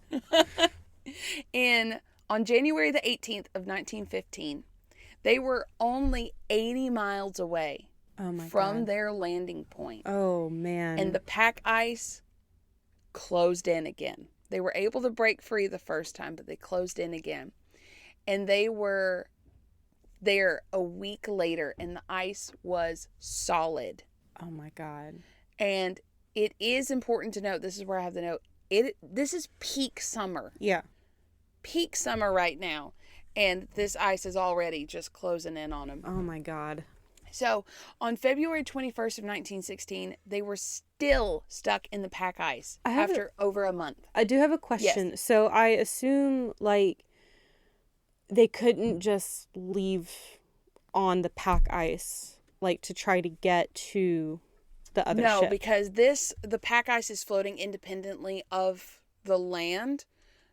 On January the 18th of 1915, they were only 80 miles away from their landing point. Oh, man. And the pack ice closed in again. They were able to break free the first time, but they closed in again. And they were there a week later, and the ice was solid. Oh, my God. And it is important to note, this is where I have the note, this is peak summer. Yeah. Peak summer right now. And this ice is already just closing in on them. Oh my God. So on February 21st of 1916, they were still stuck in the pack ice after over a month. I do have a question. Yes. So I assume, like, they couldn't just leave on the pack ice, like, to try to get to the other ship. No, because the pack ice is floating independently of the land.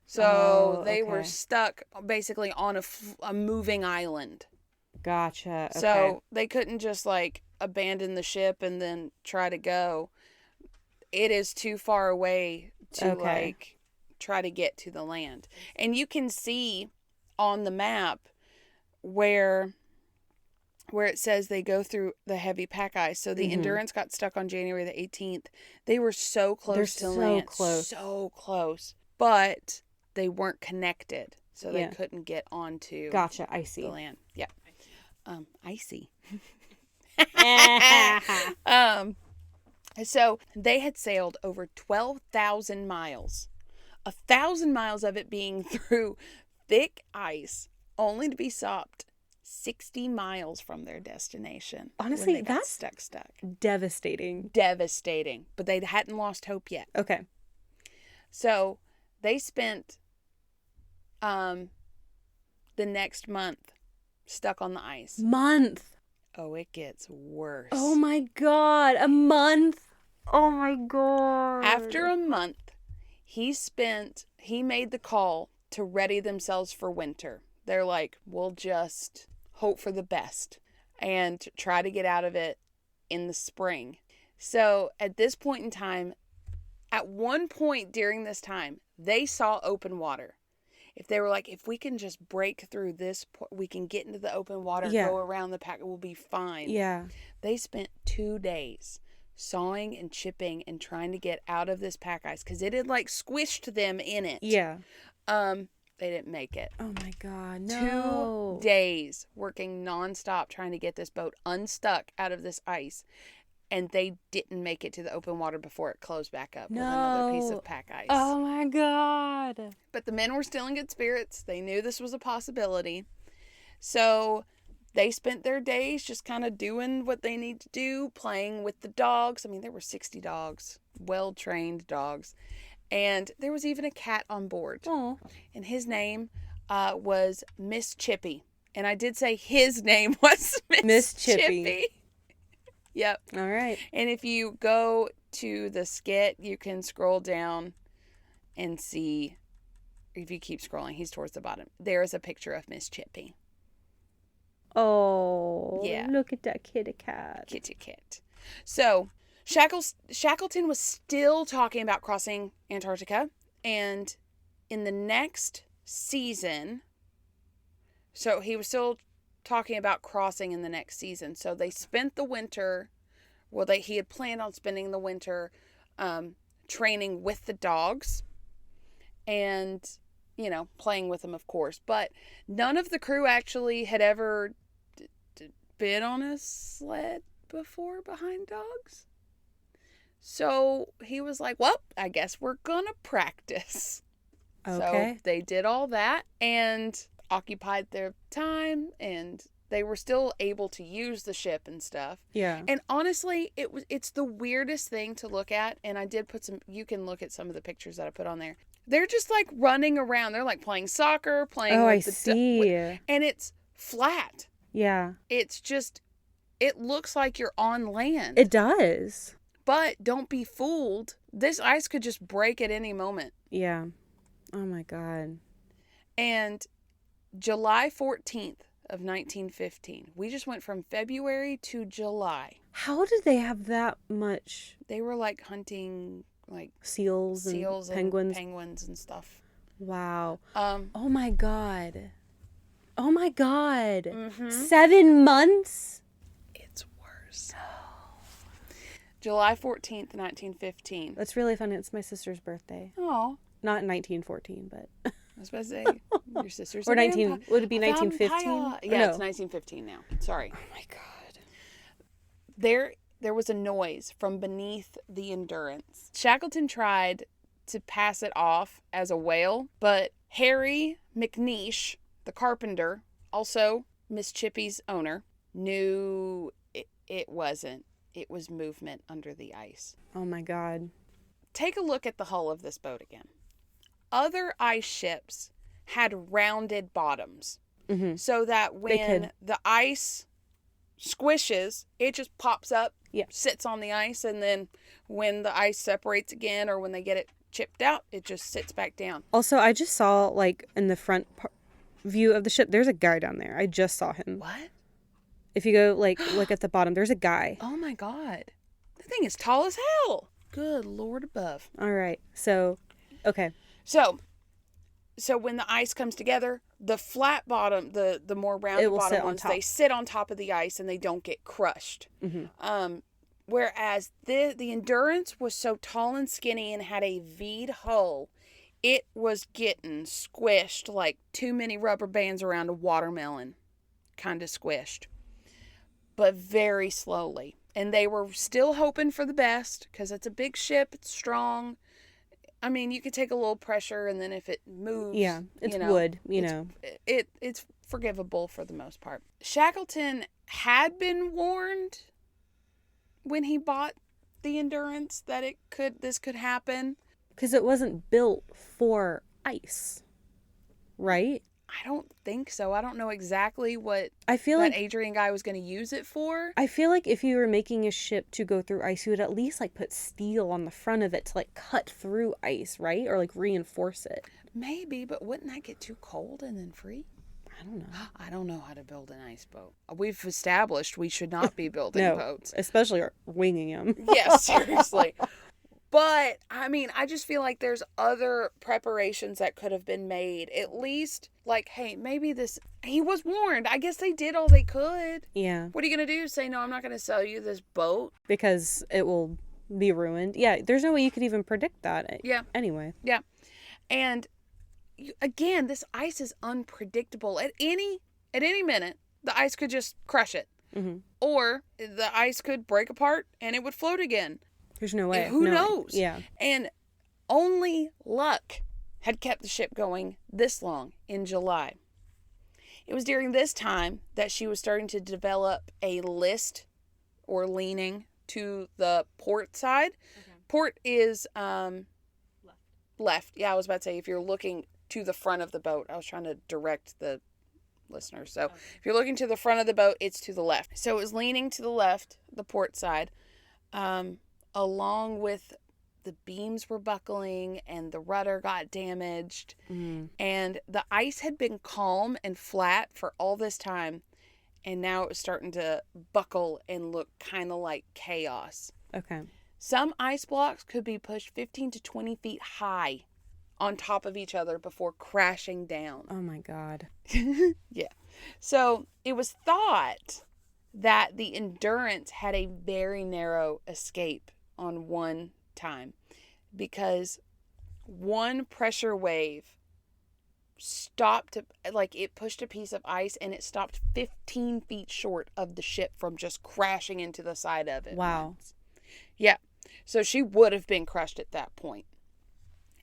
So they were stuck basically on a moving island. Gotcha. Okay. So they couldn't just like abandon the ship and then try to go. It is too far away to like try to get to the land. And you can see on the map where it says they go through the heavy pack ice. So the Endurance got stuck on January the 18th. They were so close to land. So close. But they weren't connected. So they couldn't get onto I see. the land. Yeah. Icy. So they had sailed over 12,000 miles. 1,000 miles of it being through thick ice, only to be stopped 60 miles from their destination. Honestly, that's stuck. Devastating. But they hadn't lost hope yet. Okay. So they spent the next month stuck on the ice. Month. Oh, it gets worse. Oh my God. A month. Oh my God. After a month, he made the call to ready themselves for winter. They're like, we'll just hope for the best and try to get out of it in the spring. So at this point in time, at one point during this time, they saw open water. If they were like, if we can just break through this, we can get into the open water, go around the pack, it will be fine. Yeah. They spent 2 days sawing and chipping and trying to get out of this pack ice because it had like squished them in it. Yeah. They didn't make it. Oh my God, no. 2 days working nonstop trying to get this boat unstuck out of this ice. And they didn't make it to the open water before it closed back up with another piece of pack ice. Oh my God. But the men were still in good spirits. They knew this was a possibility. So they spent their days just kind of doing what they need to do, playing with the dogs. I mean, there were 60 dogs, well-trained dogs. And there was even a cat on board. Aww. And his name was Miss Chippy. And I did say his name was Miss Chippy. Yep. All right. And if you go to the skit, you can scroll down and see, if you keep scrolling, he's towards the bottom. There is a picture of Miss Chippy. Oh. Yeah. Look at that kitty cat. Kitty cat. So, Shackleton was still talking about crossing Antarctica. And in the next season, so he was still talking about crossing in the next season. So they spent the winter, he had planned on spending the winter training with the dogs and, playing with them, of course. But none of the crew actually had ever been on a sled before behind dogs. So he was like, well, I guess we're gonna practice. Okay. So they did all that and occupied their time, and they were still able to use the ship and stuff. Yeah. And honestly, it's the weirdest thing to look at, and I did put you can look at some of the pictures that I put on there. They're just like running around. They're like playing soccer, playing with I see. And it's flat. Yeah. It's just, it looks like you're on land. It does. But don't be fooled. This ice could just break at any moment. Yeah. Oh my God. And July 14th of 1915. We just went from February to July. How did they have that much? They were like hunting like seals and penguins and stuff. Wow. Oh my God. Oh my God. Mm-hmm. 7 months? It's worse. July 14th, 1915. That's really funny. It's my sister's birthday. Oh. Not in 1914, but I was about to say, your sister's or 19, would it be 1915? Yeah, it's 1915 now. Sorry. Oh my God. There was a noise from beneath the Endurance. Shackleton tried to pass it off as a whale, but Harry McNeish, The carpenter, also Miss Chippy's owner, knew it wasn't. It was movement under the ice. Oh my God. Take a look at the hull of this boat again. Other ice ships had rounded bottoms. Mm-hmm. So that when the ice squishes, it just pops up, sits on the ice, and then when the ice separates again or when they get it chipped out, it just sits back down. Also, I just saw, like, in the front view of the ship, there's a guy down there. I just saw him. What? If you go, like, look at the bottom, there's a guy. Oh my God. The thing is tall as hell. Good Lord above. All right. So, okay. So when the ice comes together, the flat bottom, the more rounded bottom ones, they sit on top of the ice and they don't get crushed. Mm-hmm. Whereas the Endurance was so tall and skinny and had a V'd hull, it was getting squished like too many rubber bands around a watermelon. Kind of squished. But very slowly. And they were still hoping for the best because it's a big ship, it's strong. I mean, you could take a little pressure, and then if it moves... Yeah, it's wood, It's forgivable for the most part. Shackleton had been warned when he bought the Endurance that this could happen. Because it wasn't built for ice, right? I don't think so. I don't know exactly what I feel that like Adrian guy was going to use it for. I feel like if you were making a ship to go through ice, you would at least like put steel on the front of it to like cut through ice, right? Or like reinforce it. Maybe, but wouldn't that get too cold and then freeze? I don't know. I don't know how to build an ice boat. We've established we should not be building boats. Especially winging them. Yes, seriously. But, I mean, I just feel like there's other preparations that could have been made. At least, like, hey, maybe he was warned. I guess they did all they could. Yeah. What are you going to do? Say, no, I'm not going to sell you this boat? Because it will be ruined. Yeah, there's no way you could even predict that. Yeah. Anyway. Yeah. And, again, this ice is unpredictable. At any minute, the ice could just crush it. Mm-hmm. Or the ice could break apart and it would float again. There's no way. Who knows? Yeah. And only luck had kept the ship going this long in July. It was during this time that she was starting to develop a list or leaning to the port side. Okay. Port is left. Yeah, I was about to say if you're looking to the front of the boat. I was trying to direct the listeners. So if you're looking to the front of the boat, it's to the left. So it was leaning to the left, the port side. Along with the beams were buckling and the rudder got damaged. And the ice had been calm and flat for all this time. And now it was starting to buckle and look kind of like chaos. Okay. Some ice blocks could be pushed 15 to 20 feet high on top of each other before crashing down. Oh my God. Yeah. So it was thought that the Endurance had a very narrow escape on one time because one pressure wave stopped, like it pushed a piece of ice and it stopped 15 feet short of the ship from just crashing into the side of it. Wow. Yeah. So she would have been crushed at that point.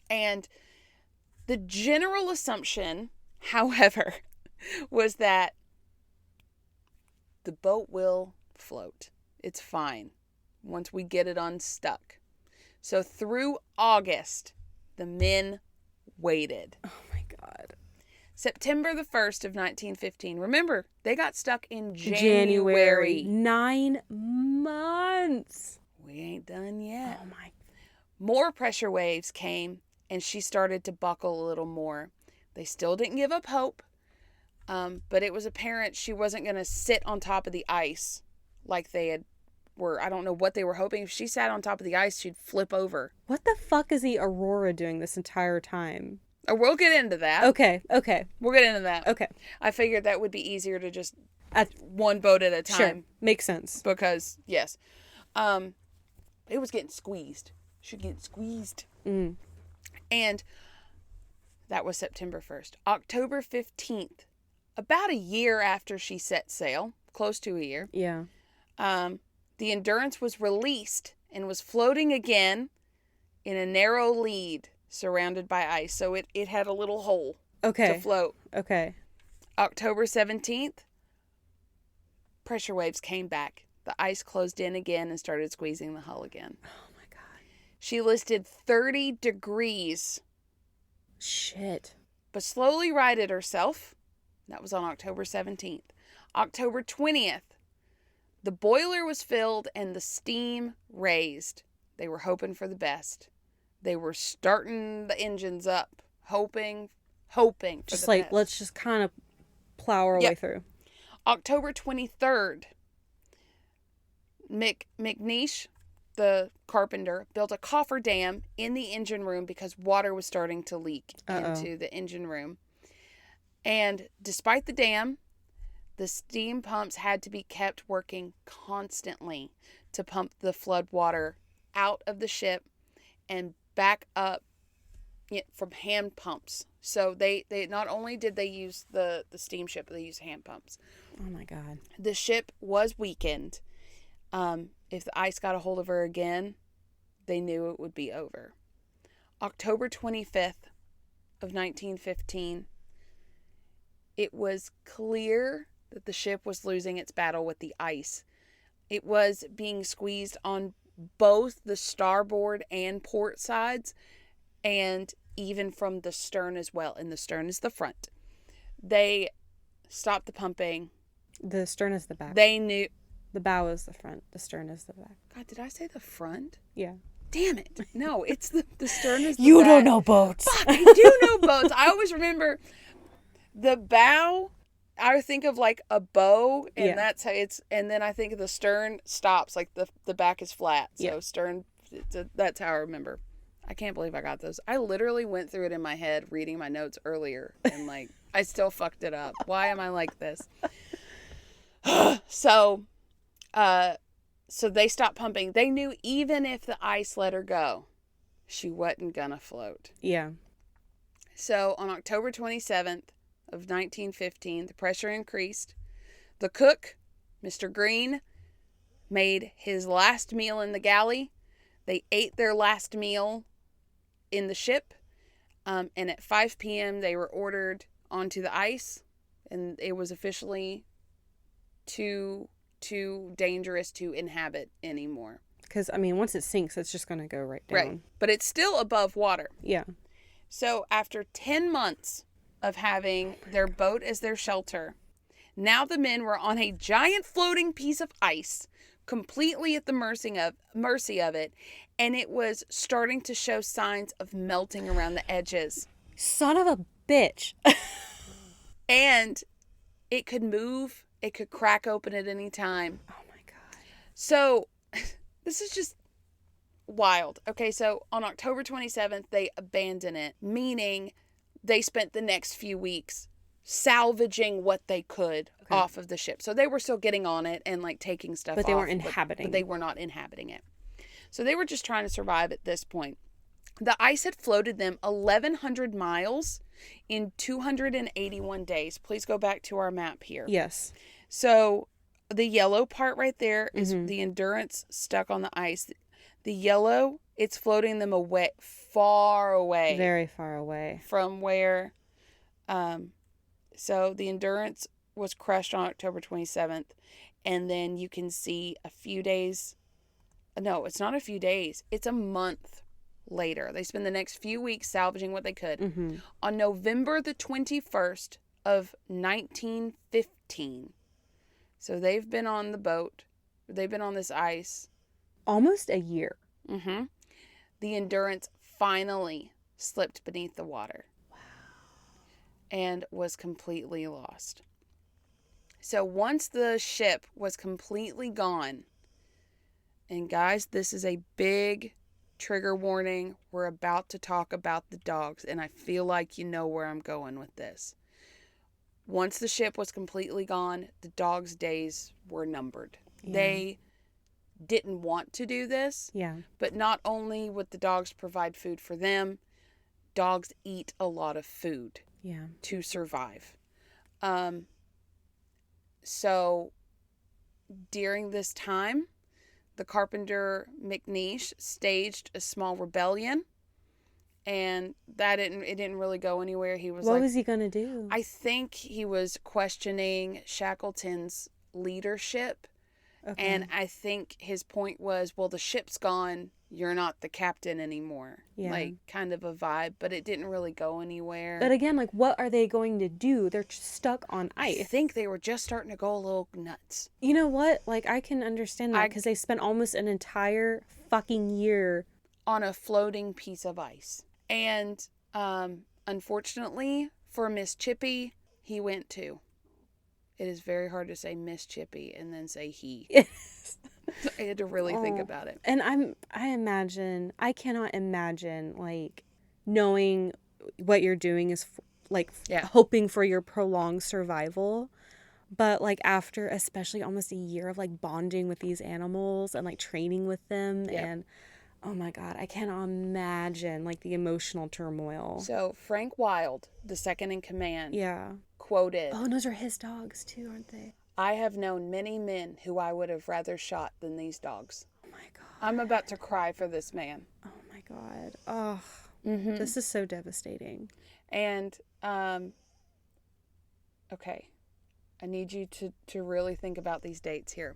And the general assumption, however, was that the boat will float. It's fine once we get it unstuck. So through August, the men waited. Oh my God. September the 1st of 1915. Remember, they got stuck in January. 9 months. We ain't done yet. Oh my. More pressure waves came and she started to buckle a little more. They still didn't give up hope. But it was apparent she wasn't going to sit on top of the ice like they were. I don't know what they were hoping. If she sat on top of the ice, she'd flip over. What the fuck is the Aurora doing this entire time? Oh, we'll get into that. Okay. We'll get into that. Okay. I figured that would be easier to just at one boat at a time. Sure. Makes sense. Because, yes. It was getting squeezed. She'd get squeezed. And that was September 1st. October 15th. About a year after she set sail, close to a year. Yeah. The Endurance was released and was floating again in a narrow lead surrounded by ice. So it had a little hole to float. Okay. October 17th, pressure waves came back. The ice closed in again and started squeezing the hull again. Oh my God. She listed 30 degrees. Shit. But slowly righted herself. That was on October 17th. October 20th, the boiler was filled and the steam raised. They were hoping for the best. They were starting the engines up, hoping for Just the like, best. let's just kind of plow our way through. October 23rd, McNeish, the carpenter, built a cofferdam in the engine room because water was starting to leak into the engine room. And despite the dam, the steam pumps had to be kept working constantly to pump the flood water out of the ship and back up from hand pumps. So they not only did they use the steamship, but they used hand pumps. Oh my God. The ship was weakened. If the ice got a hold of her again, they knew it would be over. October 25th of 1915, it was clear that the ship was losing its battle with the ice. It was being squeezed on both the starboard and port sides, and even from the stern as well. And the stern is the front. They stopped the pumping. The stern is the back. They knew. The bow is the front. The stern is the back. God, did I say the front? Yeah. Damn it. No, it's the stern is the You back. don't know boats. Fuck, I do know boats. I always remember the bow. I think of like a bow, and that's how it's. And then I think of the stern stops, like the back is flat. So stern, that's how I remember. I can't believe I got those. I literally went through it in my head reading my notes earlier, and like I still fucked it up. Why am I like this? So they stopped pumping. They knew even if the ice let her go, she wasn't gonna float. Yeah. So on October 27th of 1915, the pressure increased. The cook, Mr. Green, made his last meal in the galley. They ate their last meal in the ship. And at 5 p.m., they were ordered onto the ice. And it was officially too dangerous to inhabit anymore. Because, I mean, once it sinks, it's just going to go right down. Right. But it's still above water. Yeah. So after 10 months of having their boat as their shelter, now the men were on a giant floating piece of ice, completely at the mercy of it, and it was starting to show signs of melting around the edges. Son of a bitch. And it could move. It could crack open at any time. Oh my God. So this is just wild. Okay, so on October 27th, they abandoned it, meaning they spent the next few weeks salvaging what they could off of the ship. So they were still getting on it and like taking stuff off. But they weren't inhabiting. But they were not inhabiting it. So they were just trying to survive at this point. The ice had floated them 1,100 miles in 281 days. Please go back to our map here. Yes. So the yellow part right there is the Endurance stuck on the ice. The yellow, it's floating them away, far away. Very far away. From where, so the Endurance was crushed on October 27th. And then you can see a few days, no, it's not a few days, it's a month later. They spend the next few weeks salvaging what they could. Mm-hmm. On November the 21st of 1915, so they've been on the boat, they've been on this ice. Almost a year. Mm-hmm. The Endurance finally slipped beneath the water. Wow. And was completely lost. So once the ship was completely gone, and guys, this is a big trigger warning. We're about to talk about the dogs, and I feel like you know where I'm going with this. Once the ship was completely gone, the dogs' days were numbered. Yeah. They didn't want to do this. Yeah. But not only would the dogs provide food for them, dogs eat a lot of food. Yeah. To survive. So during this time, the carpenter McNeish staged a small rebellion, and it didn't really go anywhere. He was What like, was he going to do? I think he was questioning Shackleton's leadership. Okay. And I think his point was, well, the ship's gone. You're not the captain anymore. Yeah. Like, kind of a vibe, but it didn't really go anywhere. But again, like, what are they going to do? They're stuck on ice. I think they were just starting to go a little nuts. You know what? Like, I can understand that because they spent almost an entire fucking year on a floating piece of ice. And unfortunately for Miss Chippy, he went too. It is very hard to say Miss Chippy and then say he. I had to really think about it. And I cannot imagine, like, knowing what you're doing is, hoping for your prolonged survival. But, like, after especially almost a year of, like, bonding with these animals and, like, training with them and, oh, my God, I cannot imagine, like, the emotional turmoil. So, Frank Wild, the second in command, quoted... Oh, and those are his dogs, too, aren't they? I have known many men who I would have rather shot than these dogs. Oh, my God. I'm about to cry for this man. Oh, my God. Oh, This is so devastating. And, okay, I need you to really think about these dates here.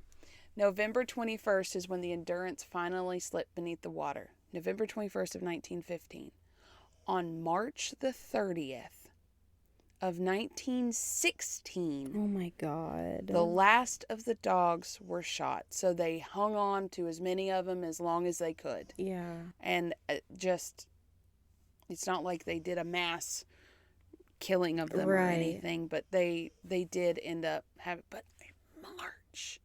November 21st is when the Endurance finally slipped beneath the water. November 21st of 1915. On March the 30th of 1916. Oh my God. The last of the dogs were shot. So they hung on to as many of them as long as they could. Yeah. And it's not like they did a mass killing of them or anything, but they did end up having, but March.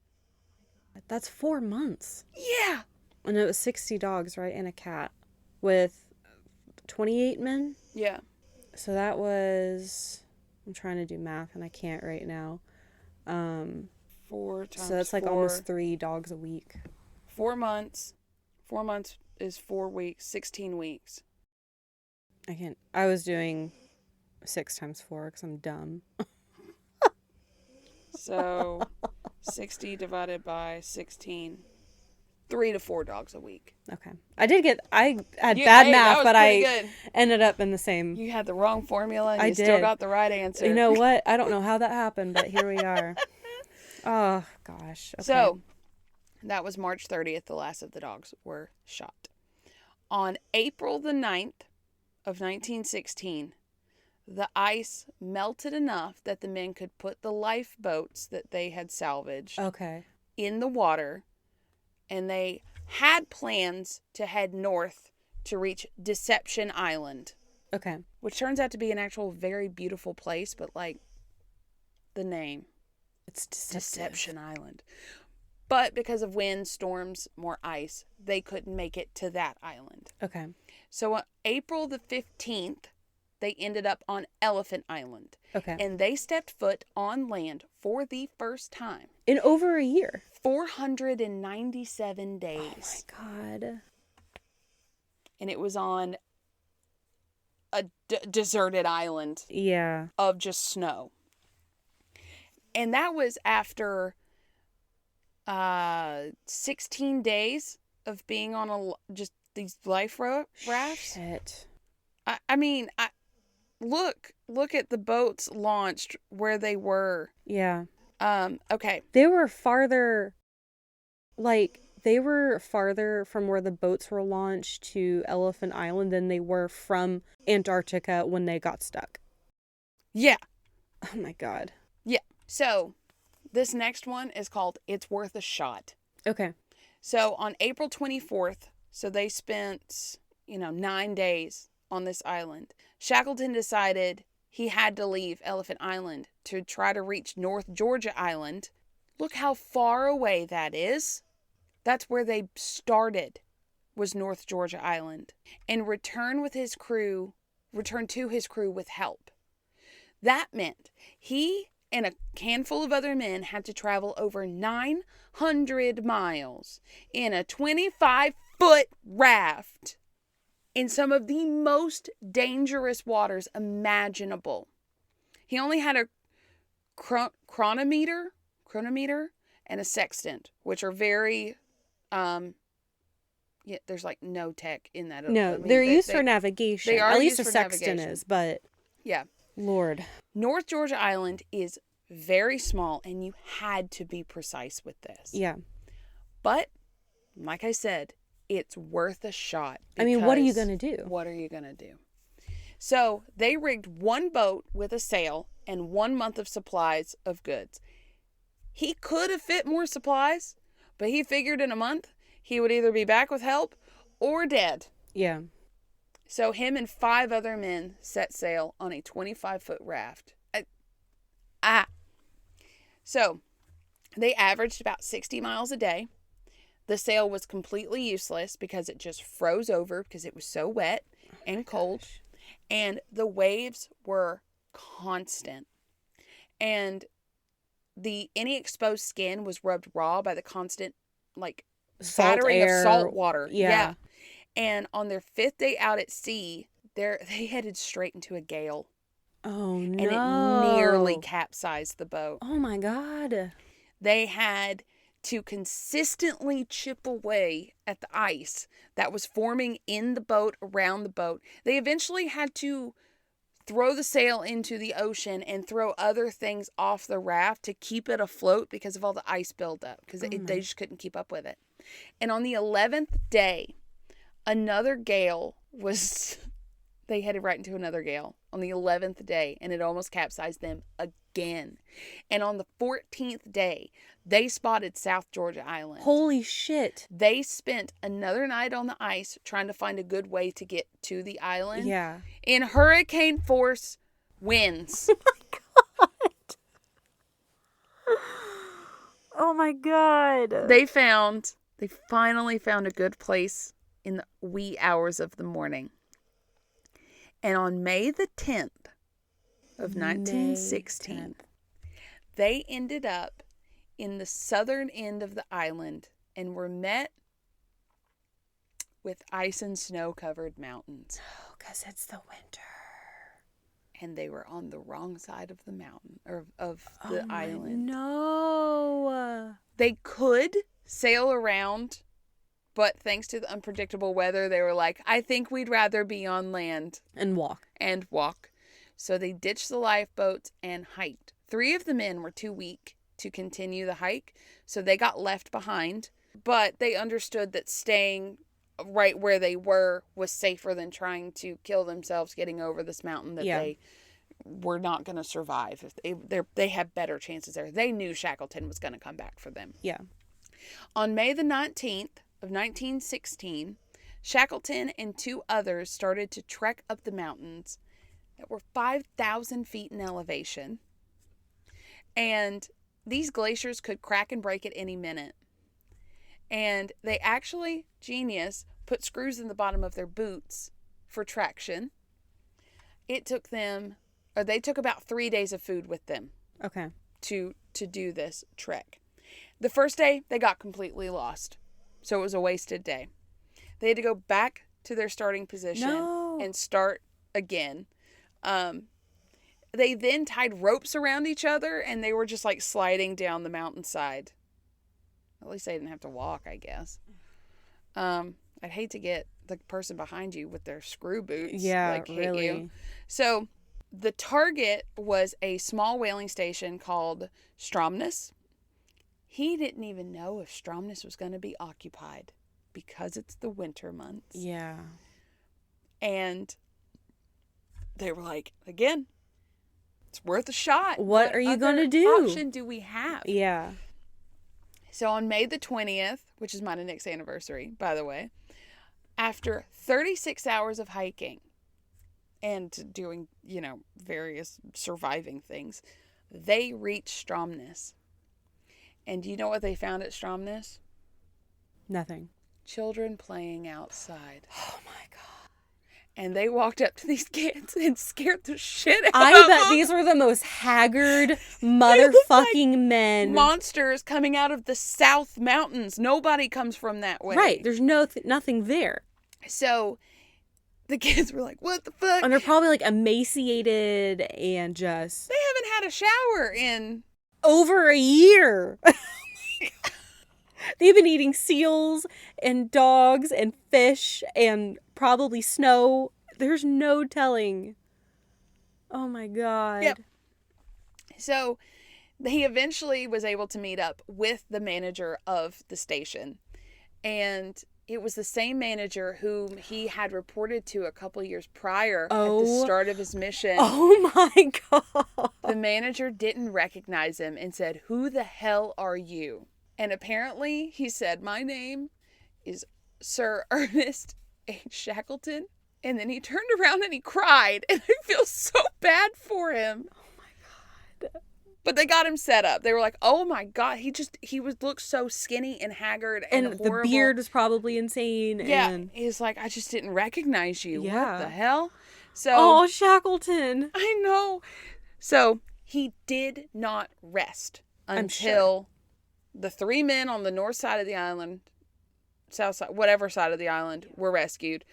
That's 4 months. Yeah. And it was 60 dogs, right? And a cat with 28 men. Yeah. So that was, I'm trying to do math and I can't right now. 4 times So that's like 4. almost 3 dogs a week. 4 months. 4 months is 4 weeks, 16 weeks. I was doing 6 times 4 because I'm dumb. So 60 divided by 16. 3 to 4 dogs a week. Okay. I had bad math, but I ended up in the same. You had the wrong formula and I you did. Still got the right answer. You know what? I don't know how that happened, but here we are. Oh, gosh. Okay. So that was March 30th. The last of the dogs were shot. On April the 9th of 1916, the ice melted enough that the men could put the lifeboats that they had salvaged in the water, and they had plans to head north to reach Deception Island. Okay. Which turns out to be an actual very beautiful place, but like the name. It's Deception Island. But because of wind, storms, more ice, they couldn't make it to that island. Okay. So on April the 15th, they ended up on Elephant Island. Okay. And they stepped foot on land for the first time. In over a year. 497 days. Oh my God. And it was on a deserted island. Yeah. Of just snow. And that was after 16 days of being on just these life rafts. Shit. I mean, look at the boats launched where they were. Yeah. Okay. They were farther from where the boats were launched to Elephant Island than they were from Antarctica when they got stuck. Yeah. Oh my God. Yeah. So, this next one is called It's Worth a Shot. Okay. So, on April 24th, so they spent, 9 days on this island. Shackleton decided he had to leave Elephant Island to try to reach North Georgia Island. Look how far away that is. That's where they started, was North Georgia Island. And return to his crew with help. That meant he and a handful of other men had to travel over 900 miles in a 25-foot raft in some of the most dangerous waters imaginable. He only had a chronometer and a sextant, which are very yeah, there's like no tech in that. No, I mean, they're used for navigation. They are At least used a for sextant navigation. is, but yeah. Lord. North Georgia Island is very small, and you had to be precise with this. Yeah. But, like I said, it's worth a shot. I mean, what are you going to do? What are you going to do? So, they rigged one boat with a sail and 1 month of supplies of goods. He could have fit more supplies, but he figured in a month he would either be back with help or dead. Yeah. So him and 5 other men set sail on a 25-foot raft. So they averaged about 60 miles a day. The sail was completely useless because it just froze over because it was so wet and cold. And the waves were constant. And any exposed skin was rubbed raw by the constant, like, battering of salt water. Yeah. And on their 5th day out at sea, they headed straight into a gale. Oh, no. And it nearly capsized the boat. Oh, my God. They had to consistently chip away at the ice that was forming in the boat, around the boat. They eventually had to throw the sail into the ocean and throw other things off the raft to keep it afloat because of all the ice buildup, because they just couldn't keep up with it. And on the 11th day, another gale was... They headed right into another gale on the 11th day, and it almost capsized them again. And on the 14th day, they spotted South Georgia Island. Holy shit. They spent another night on the ice trying to find a good way to get to the island. Yeah. In hurricane force winds. Oh my God. They finally found a good place in the wee hours of the morning. And on May the 10th of 1916, they ended up in the southern end of the island and were met with ice and snow-covered mountains. Oh, because it's the winter. And they were on the wrong side of the mountain, or of the island. No. They could sail around, but thanks to the unpredictable weather, they were like, I think we'd rather be on land. And walk. So they ditched the lifeboats and hiked. 3 of the men were too weak to continue the hike, so they got left behind. But they understood that staying right where they were was safer than trying to kill themselves getting over this mountain that they were not going to survive. If they had better chances there. They knew Shackleton was going to come back for them. Yeah. On May the 19th of 1916, Shackleton and 2 others started to trek up the mountains that were 5,000 feet in elevation. And these glaciers could crack and break at any minute. And they actually, genius, put screws in the bottom of their boots for traction. They took about 3 days of food with them. Okay. To do this trek. The first day, they got completely lost. So it was a wasted day. They had to go back to their starting position and start again. They then tied ropes around each other, and they were just like sliding down the mountainside. At least they didn't have to walk, I guess. I'd hate to get the person behind you with their screw boots. Yeah, hit really. You. So the target was a small whaling station called Stromness. He didn't even know if Stromness was going to be occupied because it's the winter months. Yeah. And they were like, again, it's worth a shot. What are you going to do? What option do we have? Yeah. So on May the 20th, which is my next anniversary, by the way, after 36 hours of hiking and doing, various surviving things, they reached Stromness. And do you know what they found at Stromness? Nothing. Children playing outside. Oh my God. And they walked up to these kids and scared the shit out of I them. bet these were the most haggard motherfucking men. Monsters coming out of the South Mountains. Nobody comes from that way. Right. There's nothing there. So the kids were like, what the fuck? And they're probably like emaciated and just... They haven't had a shower in... over a year. They've been eating seals and dogs and fish and probably snow. There's no telling. Oh my God. Yep. So he eventually was able to meet up with the manager of the station. And it was the same manager whom he had reported to a couple years prior at the start of his mission. Oh my God. The manager didn't recognize him and said, "Who the hell are you?" And apparently he said, "My name is Sir Ernest H. Shackleton." And then he turned around and he cried. And I feel so bad for him. Oh my God. But they got him set up. They were like, "Oh my God, he looked so skinny and haggard and horrible. The beard was probably insane." Yeah, and... he's like, "I just didn't recognize you. Yeah. What the hell?" So, oh, Shackleton. I know. So he did not rest until the 3 men on the north side of the island, south side, whatever side of the island, were rescued.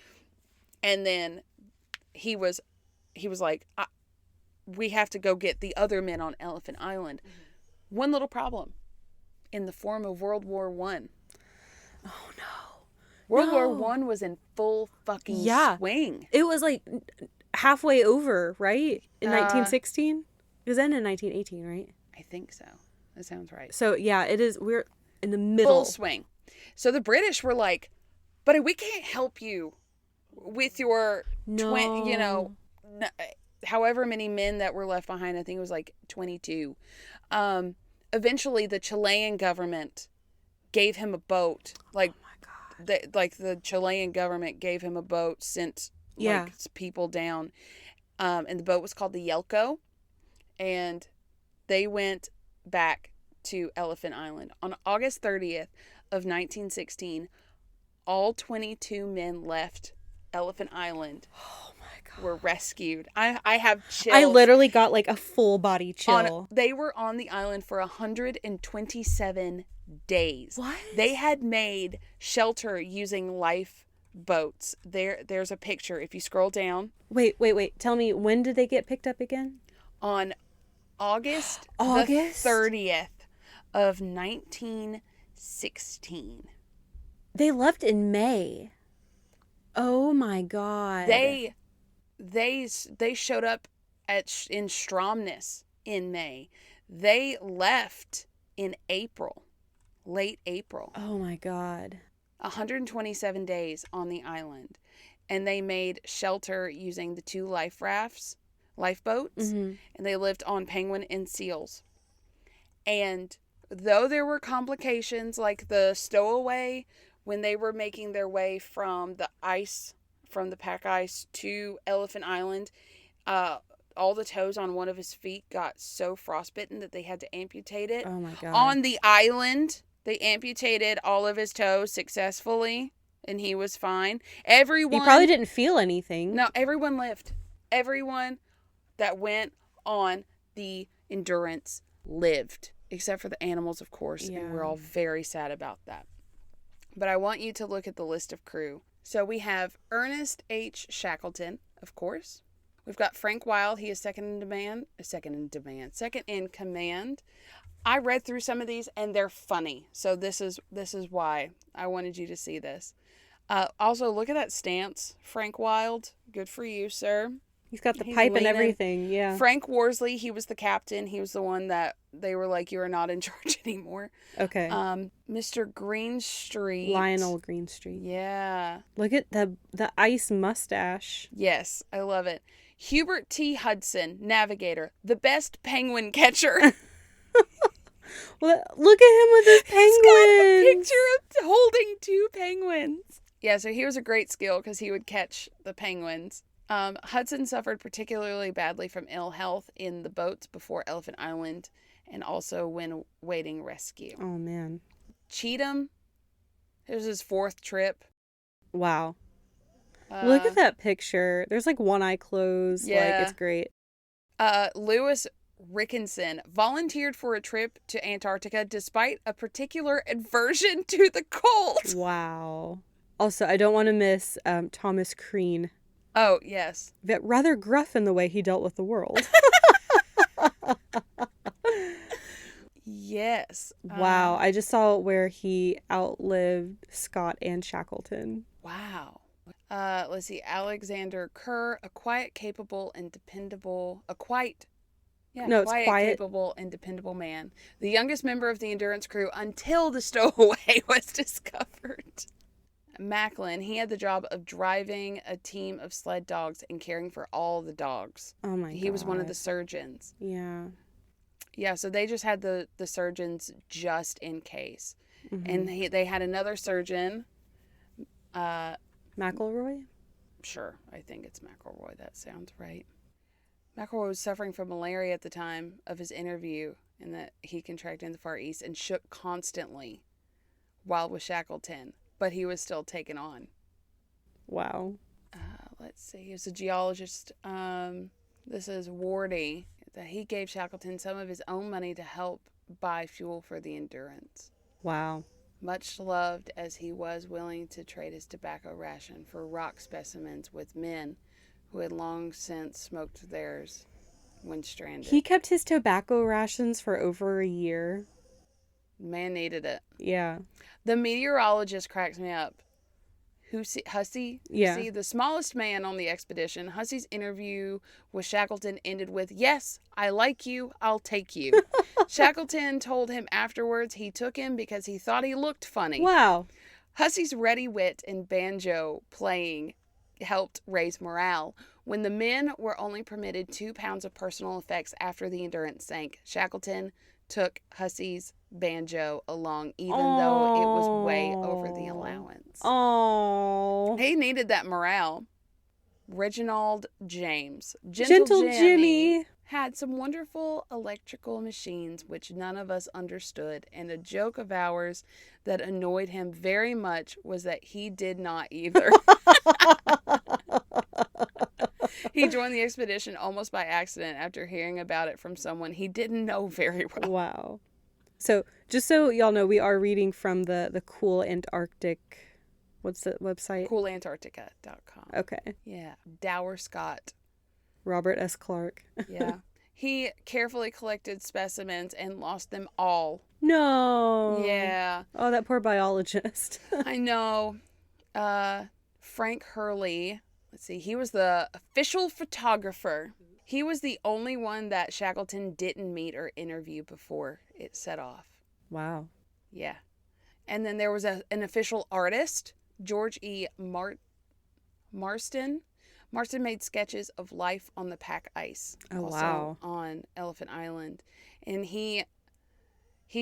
And then he was like, "We have to go get the other men on Elephant Island." Mm-hmm. One little problem in the form of World War I. Oh no. World War I was in full fucking swing. It was like halfway over, right? In 1916? It was in 1918, right? I think so. That sounds right. So yeah, it is. We're in the middle. Full swing. So the British were like, "But we can't help you with your however many men that were left behind." I think it was like 22. Eventually, the Chilean government gave him a boat. Like, oh my God. The Chilean government gave him a boat, sent people down. And the boat was called the Yelko. And they went back to Elephant Island. On August 30th of 1916, all 22 men left Elephant Island. Oh my God. Were rescued. I have chills. I literally got like a full body chill. They were on the island for 127 days. What? They had made shelter using lifeboats. There's a picture. If you scroll down. Wait. Tell me, when did they get picked up again? On August the 30th of 1916. They left in May. Oh my God. They showed up in Stromness in May. They left in April, late April. Oh my God. 127 days on the island. And they made shelter using the 2 lifeboats. Mm-hmm. And they lived on penguin and seals. And though there were complications like the stowaway, when they were making their way from the pack ice to Elephant Island, all the toes on one of his feet got so frostbitten that they had to amputate it. Oh my God. On the island, they amputated all of his toes successfully, and he was fine. He probably didn't feel anything. No, everyone lived. Everyone that went on the Endurance lived, except for the animals, of course, and we're all very sad about that. But I want you to look at the list of crew. So we have Ernest H. Shackleton, of course. We've got Frank Wild. He is second in command. I read through some of these and they're funny. So this is why I wanted you to see this. Also, look at that stance, Frank Wild. Good for you, sir. He's got the pipe and everything, yeah. Frank Worsley, he was the captain. He was the one that they were like, "You are not in charge anymore." Okay. Mr. Greenstreet. Lionel Greenstreet. Yeah. Look at the ice mustache. Yes, I love it. Hubert T. Hudson, navigator, the best penguin catcher. Well, look at him with his penguins. He's got a picture of holding 2 penguins. Yeah, so he was a great skill because he would catch the penguins. Hudson suffered particularly badly from ill health in the boats before Elephant Island and also when waiting rescue. Oh, man. Cheatham, it was his 4th trip. Wow. Look at that picture. There's like one eye closed. Yeah. Like, it's great. Lewis Rickinson volunteered for a trip to Antarctica despite a particular aversion to the cold. Wow. Also, I don't want to miss Thomas Crean. Oh, yes. But rather gruff in the way he dealt with the world. Yes. Wow. I just saw where he outlived Scott and Shackleton. Wow. Let's see. Alexander Kerr, a quiet, capable, and dependable. No, it's Quiet, quiet. capable, and dependable man. The youngest member of the Endurance crew until the stowaway was discovered. Macklin, he had the job of driving a team of sled dogs and caring for all the dogs. Oh my god. He was one of the surgeons. Yeah. Yeah, so they just had the surgeons just in case. Mm-hmm. And they had another surgeon. McElroy? Sure, I think it's McElroy. That sounds right. McElroy was suffering from malaria at the time of his interview, and that he contracted in the Far East and shook constantly while with Shackleton, but he was still taken on. Wow. Let's see. He was a geologist. This is Wardy. That he gave Shackleton some of his own money to help buy fuel for the Endurance. Wow. Much loved as he was willing to trade his tobacco ration for rock specimens with men who had long since smoked theirs when stranded. He kept his tobacco rations for over a year. Man needed it. Yeah. The meteorologist cracks me up. Hussey? Yeah. See, the smallest man on the expedition. Hussey's interview with Shackleton ended with, "Yes, I like you. I'll take you." Shackleton told him afterwards he took him because he thought he looked funny. Wow. Hussey's ready wit and banjo playing helped raise morale. When the men were only permitted 2 pounds of personal effects after the Endurance sank, Shackleton took Hussey's banjo along, even though it was way over the allowance. Oh. He needed that morale. Reginald James. Gentle Jimmy had some wonderful electrical machines which none of us understood, and a joke of ours that annoyed him very much was that he did not either. He joined the expedition almost by accident after hearing about it from someone he didn't know very well. Wow. So, just so y'all know, we are reading from the Cool Antarctic. What's the website? CoolAntarctica.com. Okay. Yeah. Dower Scott. Robert S. Clark. Yeah. He carefully collected specimens and lost them all. No. Yeah. Oh, that poor biologist. I know. Frank Hurley. Let's see. He was the official photographer. He was the only one that Shackleton didn't meet or interview before it set off. Wow. Yeah. And then there was an official artist, George E. Marston. Marston made sketches of life on the pack ice. Oh, also wow. on Elephant Island. And he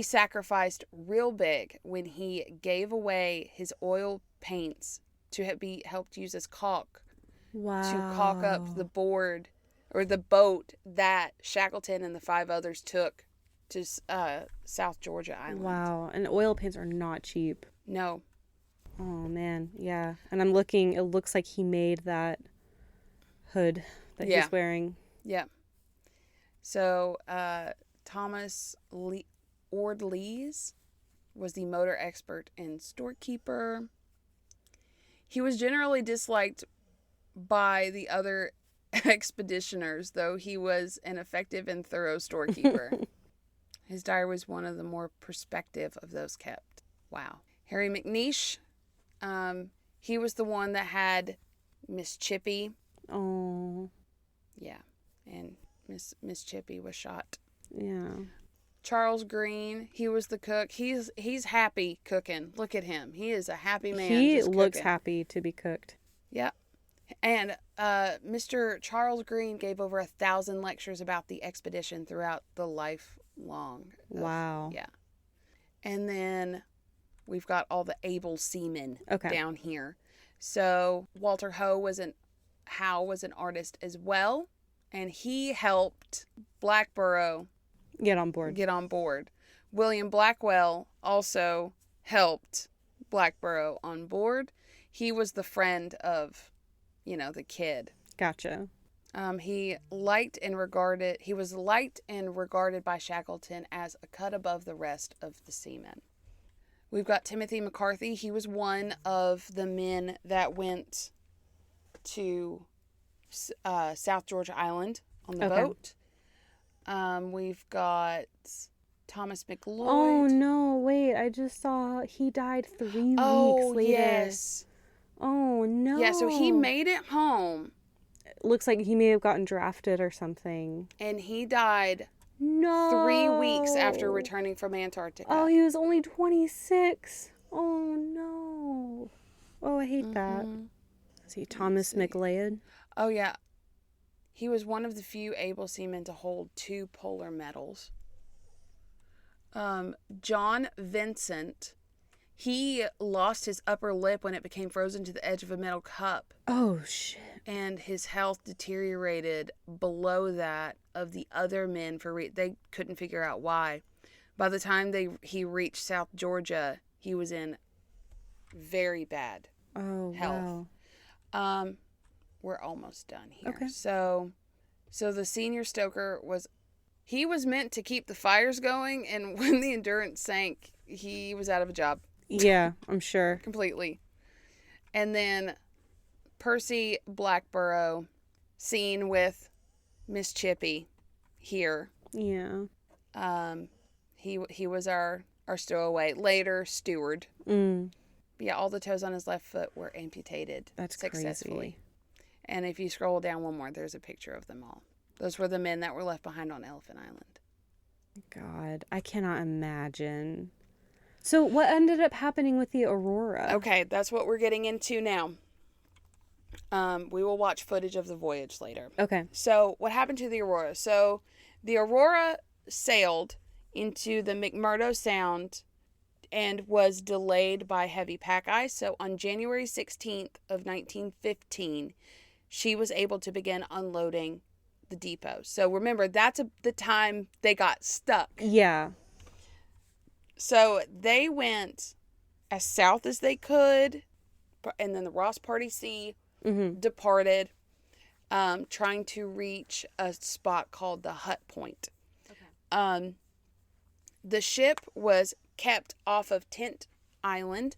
sacrificed real big when he gave away his oil paints to be helped use as caulk. Wow. To caulk up the board or the boat that Shackleton and the 5 others took to South Georgia Island. Wow. And oil paints are not cheap. No. Oh, man. Yeah. And I'm looking, it looks like he made that hood that he's wearing. Yeah. So, Thomas Ord-Lees was the motor expert and storekeeper. He was generally disliked by the other expeditioners, though he was an effective and thorough storekeeper. His diary was one of the more perspective of those kept. Wow. Harry McNeish, he was the one that had Miss Chippy. Oh. Yeah, and Miss Chippy was shot. Yeah. Charles Green, he was the cook. He's happy cooking. Look at him. He is a happy man. He looks happy to be cooked. Yep. And Mr. Charles Green gave over 1,000 lectures about the expedition throughout the lifelong. Wow. Yeah. And then we've got all the able seamen down here. So Walter Howe was an artist as well, and he helped Blackborough get on board. William Blackwell also helped Blackborough on board. He was the friend of, the kid. Gotcha. He was liked and regarded by Shackleton as a cut above the rest of the seamen. We've got Timothy McCarthy. He was one of the men that went to South Georgia Island on the boat. We've got Thomas McLeod. Oh, no. Wait, I just saw he died 3 Oh, weeks later. yes. Oh, no. Yeah, so he made it home. Looks like he may have gotten drafted or something. And he died No. 3 weeks after returning from Antarctica. Oh, he was only 26. Oh, no. Oh, I hate that. Is he Thomas McLeod? Oh, yeah. He was one of the few able seamen to hold 2 polar medals. John Vincent, he lost his upper lip when it became frozen to the edge of a metal cup. Oh, shit. And his health deteriorated below that of the other men they couldn't figure out why. By the time he reached South Georgia, he was in very bad health. Wow. We're almost done here. Okay. So the senior stoker was meant to keep the fires going, and when the Endurance sank, he was out of a job. Yeah, I'm sure. Completely. And then Percy Blackborough, seen with Miss Chippy here. Yeah. He was our stowaway, later steward. Mm. But yeah, all the toes on his left foot were amputated. That's successfully. crazy. And if you scroll down one more, there's a picture of them all. Those were the men that were left behind on Elephant Island. God, I cannot imagine. So what ended up happening with the Aurora? Okay, that's what we're getting into now. We will watch footage of the voyage later. Okay. So what happened to the Aurora? So the Aurora sailed into the McMurdo Sound and was delayed by heavy pack ice. So on January 16th of 1915, she was able to begin unloading the depot. So remember, that's the time they got stuck. Yeah. So they went as south as they could, and then the Ross Party Sea departed, trying to reach a spot called the Hut Point. Okay. The ship was kept off of Tent Island,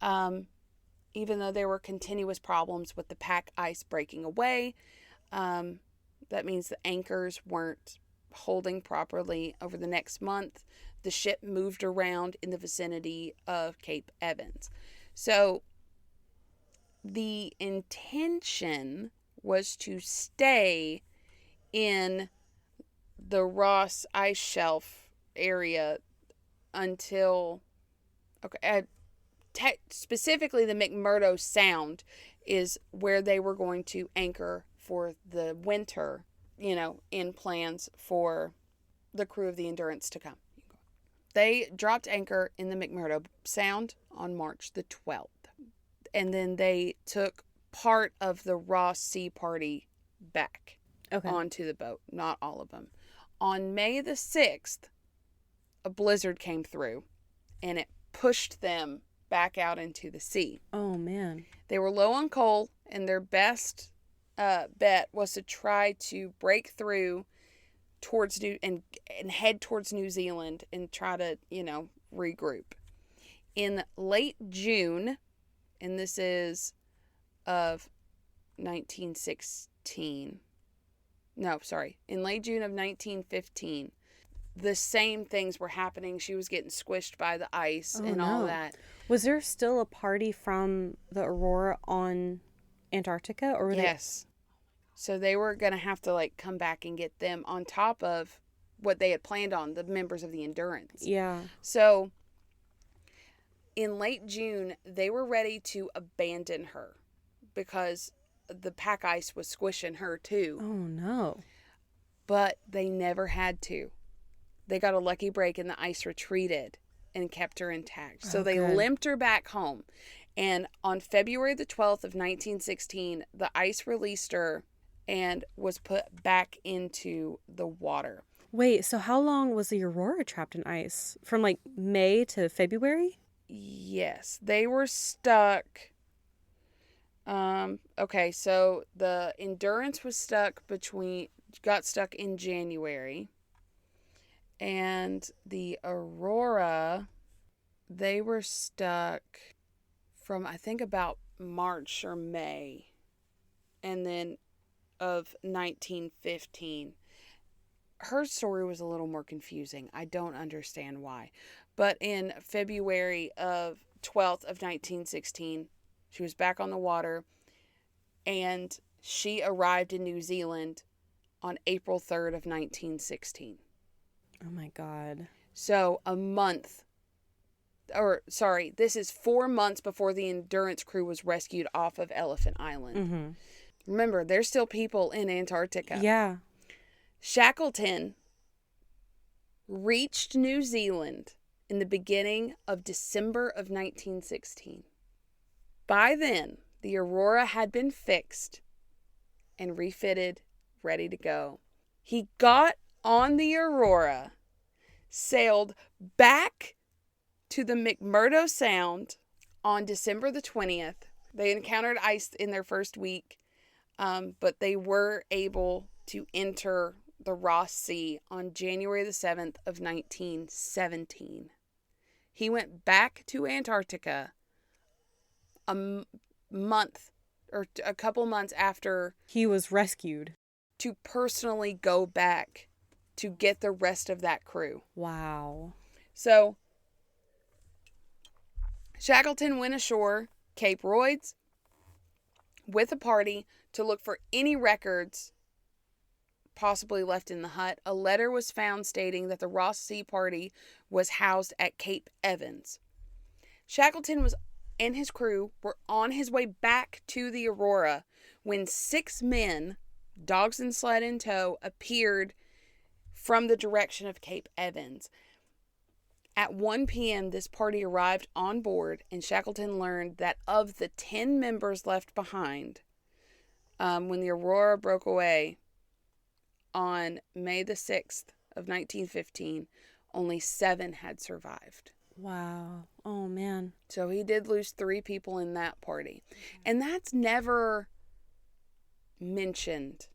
even though there were continuous problems with the pack ice breaking away. That means the anchors weren't holding properly. Over the next month, the ship moved around in the vicinity of Cape Evans. So the intention was to stay in the Ross Ice Shelf area until, specifically the McMurdo Sound is where they were going to anchor for the winter, in plans for the crew of the Endurance to come. They dropped anchor in the McMurdo Sound on March the 12th. And then they took part of the Ross Sea Party back onto the boat. Not all of them. On May the 6th, a blizzard came through, and it pushed them back out into the sea. Oh, man. They were low on coal, and their best bet was to try to break through towards and head towards New Zealand and try to, regroup. In late June, and this is of 1916. No, sorry. In late June of 1915, the same things were happening. She was getting squished by the ice all that. Was there still a party from the Aurora on Antarctica? Or yes. So they were going to have to come back and get them on top of what they had planned on, the members of the Endurance. Yeah. So in late June, they were ready to abandon her because the pack ice was squishing her too. Oh, no. But they never had to. They got a lucky break and the ice retreated and kept her intact. So they limped her back home. And on February the 12th of 1916, the ice released her and was put back into the water. Wait, so how long was the Aurora trapped in ice? From May to February? Yes, they were stuck. So the Endurance was got stuck in January. And the Aurora, they were stuck from, I think, about March or May. And then of 1915. her story was a little more confusing. I don't understand why. But in February of 12th of 1916, she was back on the water, and she arrived in New Zealand on April 3rd of 1916. Oh my God. So this is 4 months before the Endurance crew was rescued off of Elephant Island. Mm-hmm. Remember, there's still people in Antarctica. Yeah. Shackleton reached New Zealand in the beginning of December of 1916. By then, the Aurora had been fixed and refitted, ready to go. He got on the Aurora, sailed back to the McMurdo Sound on December the 20th. They encountered ice in their first week, but they were able to enter the Ross Sea on January the 7th of 1917. He went back to Antarctica a month or a couple months after he was rescued to personally go back to get the rest of that crew. Wow. So Shackleton went ashore Cape Royds with a party to look for any records possibly left in the hut. A letter was found stating that the Ross Sea party was housed at Cape Evans. Shackleton and his crew were on his way back to the Aurora when 6 men, dogs and sled in tow, appeared from the direction of Cape Evans. At 1 p.m., this party arrived on board, and Shackleton learned that of the 10 members left behind, when the Aurora broke away on May the 6th of 1915, only 7 had survived. Wow. Oh, man. So he did lose 3 people in that party. And that's never mentioned,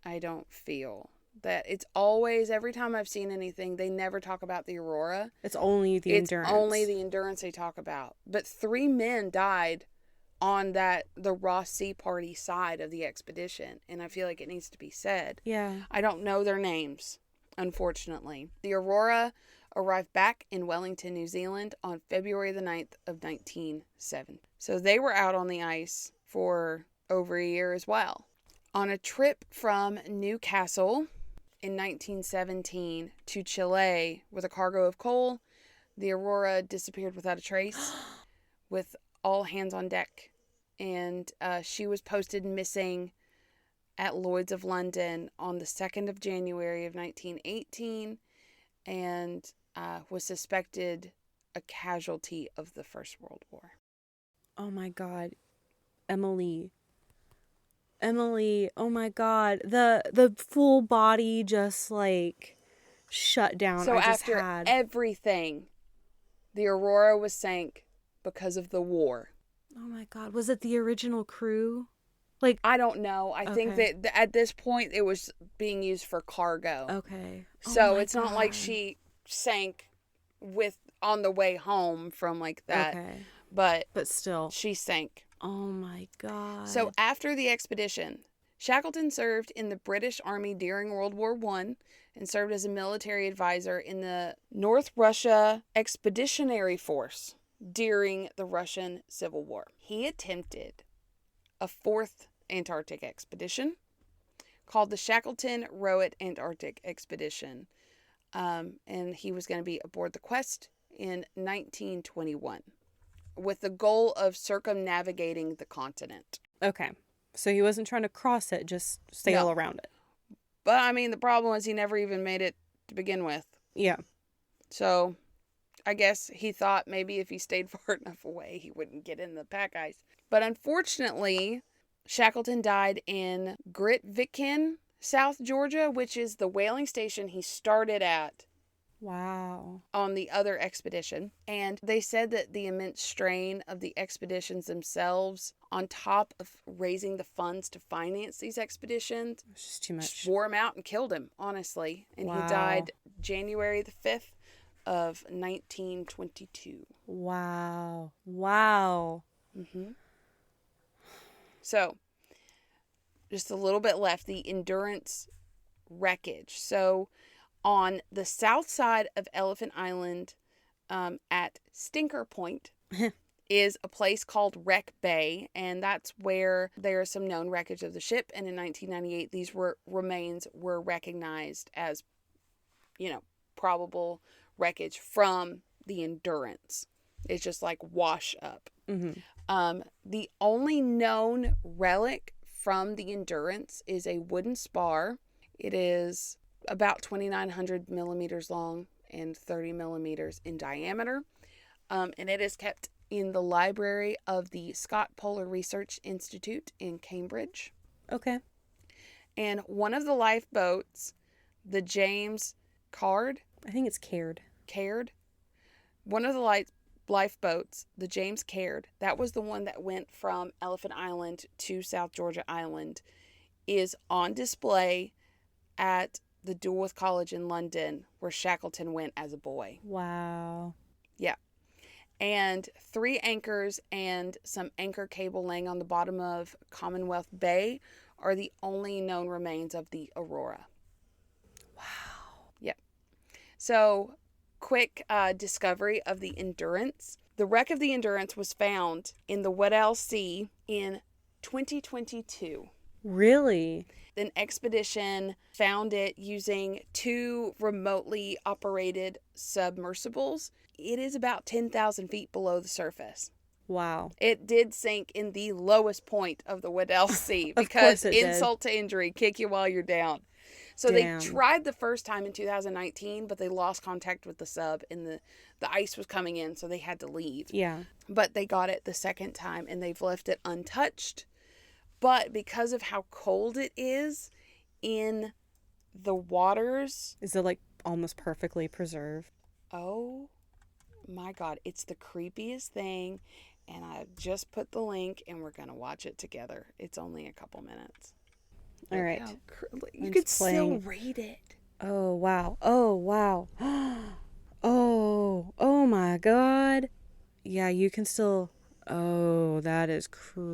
I don't feel. That it's always, every time I've seen anything, they never talk about the Aurora. It's only the Endurance. It's only the Endurance they talk about. But 3 men died on the Ross Sea party side of the expedition. And I feel like it needs to be said. Yeah. I don't know their names, unfortunately. The Aurora arrived back in Wellington, New Zealand on February the 9th of 1907. So they were out on the ice for over a year as well. On a trip from Newcastle in 1917 to Chile with a cargo of coal, the Aurora disappeared without a trace with all hands on deck. And she was posted missing at Lloyd's of London on the 2nd of January of 1918 and was suspected a casualty of the First World War. Oh my God. Emily, oh my God. The full body just like shut down. So after everything, the Aurora was sank because of the war. Oh my God. Was it the original crew? Like, I don't know. I think that at this point it was being used for cargo. Okay. So it's not like she sank on the way home from like that. Okay. But still. She sank. Oh my God. So after the expedition, Shackleton served in the British Army during World War I and served as a military advisor in the North Russia Expeditionary Force during the Russian Civil War. He attempted a 4th Antarctic expedition called the Shackleton-Rowett Antarctic Expedition. And he was going to be aboard the Quest in 1921 with the goal of circumnavigating the continent. Okay. So he wasn't trying to cross it, just sail around it. But, I mean, the problem was he never even made it to begin with. Yeah. So I guess he thought maybe if he stayed far enough away, he wouldn't get in the pack ice. But unfortunately, Shackleton died in Grytviken, South Georgia, which is the whaling station he started at. Wow. On the other expedition. And they said that the immense strain of the expeditions themselves, on top of raising the funds to finance these expeditions, it's just too much. Just wore him out and killed him, honestly. And He died January the 5th of 1922. Wow. Mm-hmm. So, just a little bit left. The Endurance wreckage. So, On the south side of Elephant Island, at Stinker Point, is a place called Wreck Bay, and that's where there is some known wreckage of the ship. And in 1998, these remains were recognized as, probable wreckage from the Endurance. It's just like wash up. Mm-hmm. The only known relic from the Endurance is a wooden spar. It is about 2,900 millimeters long and 30 millimeters in diameter. And it is kept in the library of the Scott Polar Research Institute in Cambridge. Okay. And one of the lifeboats, the James Caird. I think it's Caird. One of the lifeboats, the James Caird, that was the one that went from Elephant Island to South Georgia Island, is on display at the Dulwich College in London, where Shackleton went as a boy. Wow. Yeah. And 3 anchors and some anchor cable laying on the bottom of Commonwealth Bay are the only known remains of the Aurora. Wow. Yep. So, quick discovery of the Endurance. The wreck of the Endurance was found in the Weddell Sea in 2022. Really? An expedition found it using 2 remotely operated submersibles. It is about 10,000 feet below the surface. Wow. It did sink in the lowest point of the Weddell Sea because insult to injury, kick you while you're down. So Damn. They tried the first time in 2019, but they lost contact with the sub and the ice was coming in, so they had to leave. Yeah. But they got it the second time and they've left it untouched. But because of how cold it is in the waters... Is it like almost perfectly preserved? Oh my God. It's the creepiest thing. And I just put the link and we're going to watch it together. It's only a couple minutes. All right. You could still read it. Oh, wow. Oh, wow. Oh my God. Yeah, you can still... Oh, that is creepy.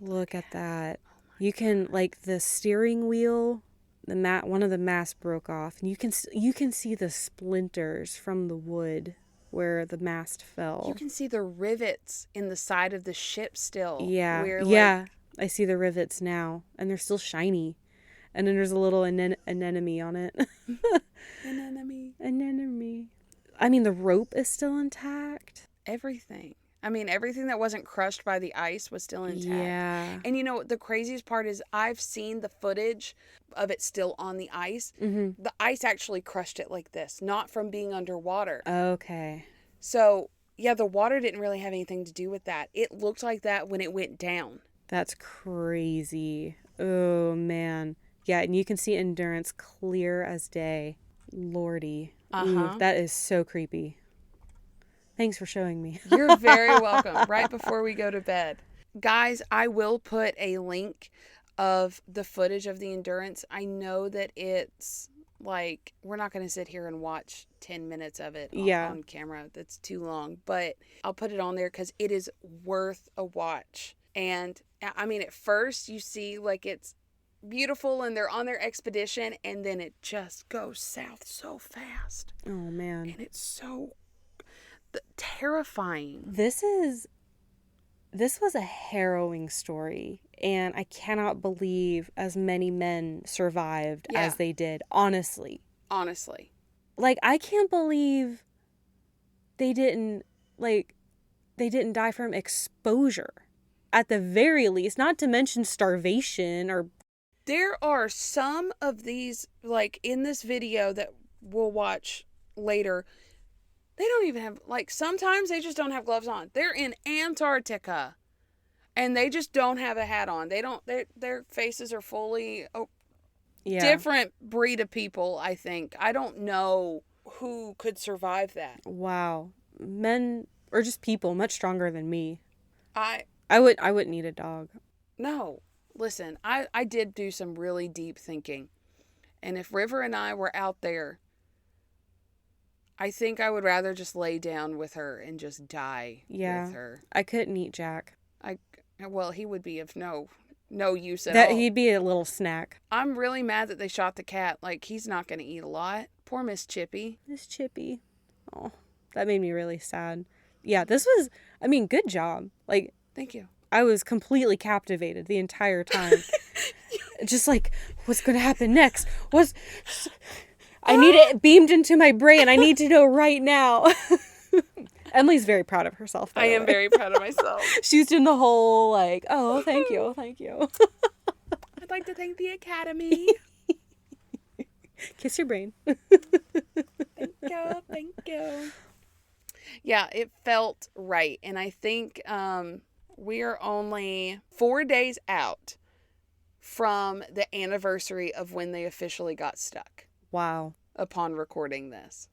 Look at that. You can, like, the steering wheel, one of the masts broke off, and you can see the splinters from the wood where the mast fell. You can see the rivets in the side of the ship still. Yeah. I see the rivets now, and they're still shiny. And then there's a little anemone on it. Anemone. I mean, the rope is still intact. Everything. I mean, everything that wasn't crushed by the ice was still intact. Yeah. And the craziest part is I've seen the footage of it still on the ice. Mm-hmm. The ice actually crushed it like this, not from being underwater. Okay. So, yeah, the water didn't really have anything to do with that. It looked like that when it went down. That's crazy. Oh, man. Yeah, and you can see Endurance clear as day. Lordy. Ooh, that is so creepy. Thanks for showing me. You're very welcome. Right before we go to bed. Guys, I will put a link of the footage of the Endurance. I know that it's like, we're not going to sit here and watch 10 minutes of it on camera. That's too long. But I'll put it on there because it is worth a watch. And I mean, at first you see like it's beautiful and they're on their expedition, and then it just goes south so fast. Oh, man. And it's so terrifying. This was a harrowing story, and I cannot believe as many men survived as they did. Honestly, like, I can't believe they didn't die from exposure at the very least, not to mention starvation. Or there are some of these, like in this video that we'll watch later, they don't even have, like, sometimes they just don't have gloves on. They're in Antarctica and they just don't have a hat on. Their faces are fully different breed of people, I think. I don't know who could survive that. Wow. Men, or just people much stronger than me. I wouldn't need a dog. No. Listen, I did do some really deep thinking. And if River and I were out there, I think I would rather just lay down with her and just die with her. I couldn't eat Jack. Well, he would be of no no use at That all. he'd be a little snack. I'm really mad that they shot the cat. Like, he's not going to eat a lot. Poor Miss Chippy. Miss Chippy. Oh, that made me really sad. Yeah, this was, I mean, good job. Like, Thank you. I was completely captivated the entire time. Just like, what's going to happen next? I need it beamed into my brain. I need to know right now. Emily's very proud of herself. I am very proud of myself. She's doing the whole, like, oh, thank you. I'd like to thank the Academy. Kiss your brain. Thank you. Yeah, it felt right. And I think we are only 4 days out from the anniversary of when they officially got stuck. Wow. Upon recording this.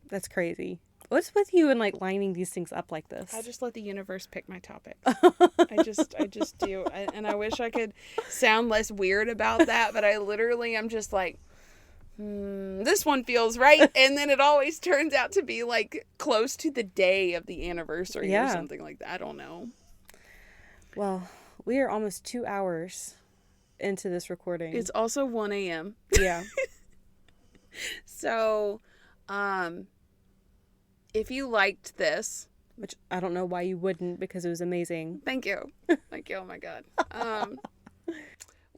That's crazy. What's with you and like lining these things up like this? I just let the universe pick my topic. I just do. And I wish I could sound less weird about that, but I literally am just like, this one feels right. And then it always turns out to be like close to the day of the anniversary or something like that. I don't know. Well, we are almost 2 hours into this recording. It's also 1 a.m. Yeah. So, if you liked this, which I don't know why you wouldn't, because it was amazing. Thank you. Thank you. Oh my God.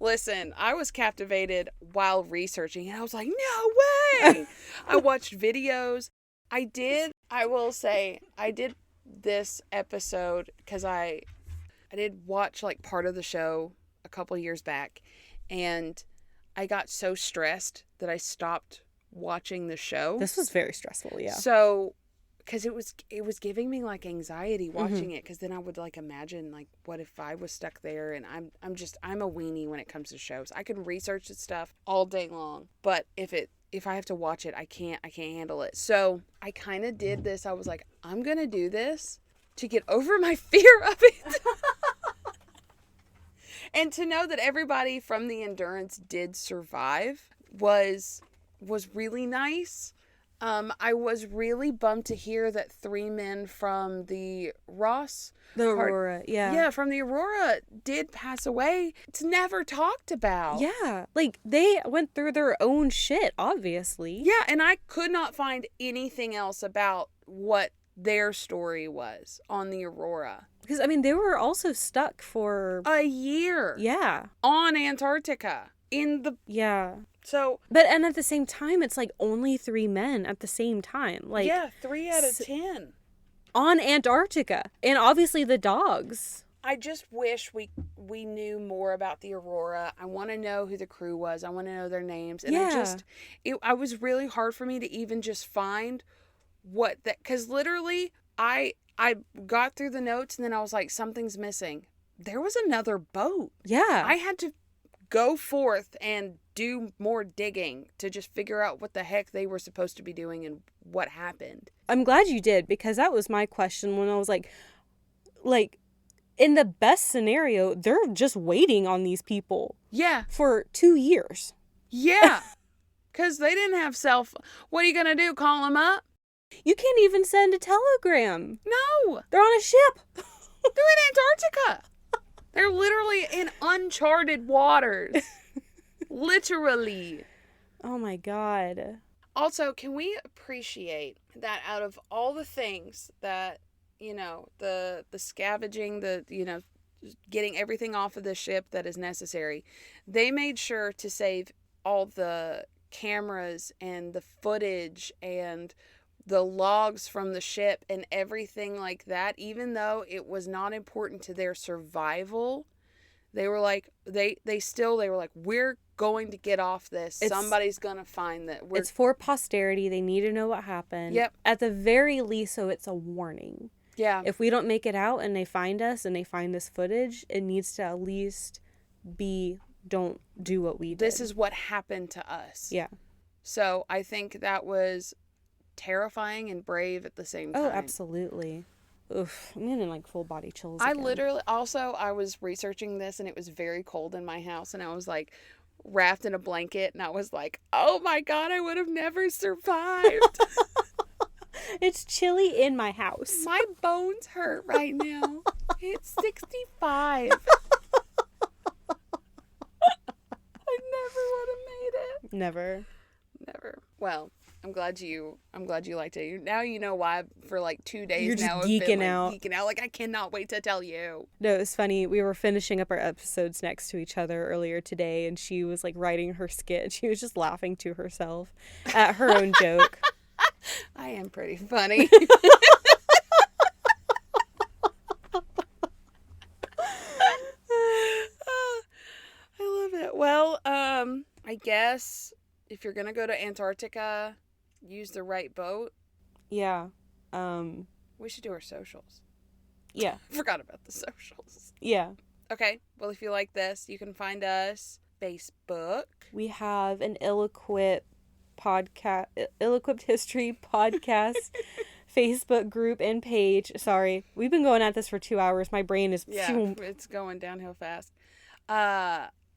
Listen, I was captivated while researching and I was like, no way. I watched videos. I will say, I did this episode because I did watch like part of the show a couple years back, and I got so stressed that I stopped watching the show. This was very stressful, yeah. So, because it was giving me like anxiety watching it, because then I would like imagine like what if I was stuck there, and I'm a weenie when it comes to shows. I can research this stuff all day long, but if I have to watch it, I can't handle it. So I kind of did this. I was like, I'm gonna do this to get over my fear of it. And to know that everybody from the Endurance did survive was really nice. I was really bummed to hear that 3 men from the Aurora, yeah, from the Aurora did pass away. It's never talked about. Yeah, like they went through their own shit, obviously. Yeah, and I could not find anything else about what their story was on the Aurora. Because, I mean, they were also stuck for a year. Yeah. On Antarctica. Yeah. So. And at the same time, it's like only 3 men at the same time. Like. Yeah, 3 out of 10. On Antarctica. And obviously the dogs. I just wish we knew more about the Aurora. I want to know who the crew was. I want to know their names. And it was really hard for me to even just find because literally I got through the notes and then I was like, something's missing. There was another boat. Yeah. I had to go forth and do more digging to just figure out what the heck they were supposed to be doing and what happened. I'm glad you did, because that was my question when I was like, in the best scenario, they're just waiting on these people. Yeah. For 2 years. Yeah. Because they didn't have what are you going to do? Call them up? You can't even send a telegram. No. They're on a ship. They're in Antarctica. They're literally in uncharted waters. Literally. Oh my God. Also, can we appreciate that out of all the things that, the scavenging, getting everything off of the ship that is necessary, they made sure to save all the cameras and the footage and the logs from the ship and everything like that, even though it was not important to their survival. They were like, they were like, we're going to get off this. Somebody's going to find that. It's for posterity. They need to know what happened. Yep. At the very least, so it's a warning. Yeah. If we don't make it out and they find us and they find this footage, it needs to at least be, don't do what we did. This is what happened to us. Yeah. So I think that was terrifying and brave at the same time. Oh, absolutely. Oof, I'm getting like full body chills I again. literally, also, I was researching this and it was very cold in my house and I was like wrapped in a blanket and I was like, oh my God, I would have never survived. It's chilly in my house. My bones hurt right now. It's 65. Never. Never. Well, I'm glad you liked it. Now you know why for like 2 days You're just now geeking I've been out. geeking out. Like I cannot wait to tell you. No, it's funny. We were finishing up our episodes next to each other earlier today, and she was like writing her skit. She was just laughing to herself at her own joke. I am pretty funny. I love it. Well, I guess if you're gonna go to Antarctica, use the right boat. Yeah. We should do our socials. Yeah. Forgot about the socials. Yeah. Okay. Well, if you like this, you can find us Facebook. We have an ill-equipped history podcast Facebook group and page. Sorry, we've been going at this for 2 hours. My brain is It's going downhill fast.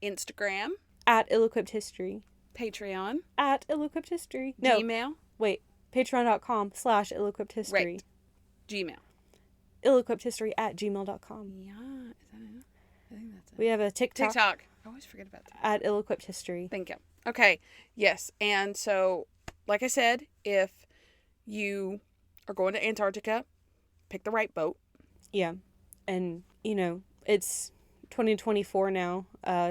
Instagram at ill-equipped history. Patreon At ill-equipped history. No, Gmail. wait. Patreon.com/ill-equipped history. Right. Gmail. ill-equippedhistory@gmail.com. Yeah, is that it? I think that's it. We have a TikTok. I always forget about that. At ill-equipped history. Thank you. Okay. Yes. And so, like I said, if you are going to Antarctica, pick the right boat. Yeah. And, it's 2024 now.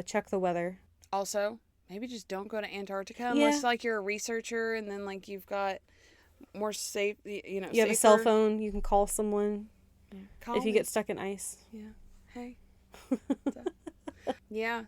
Check the weather. Also, maybe just don't go to Antarctica unless, like, you're a researcher and then, like, you've got more safe, You have a cell phone. You can call someone if you me. get stuck in ice. Yeah. Hey. Yeah.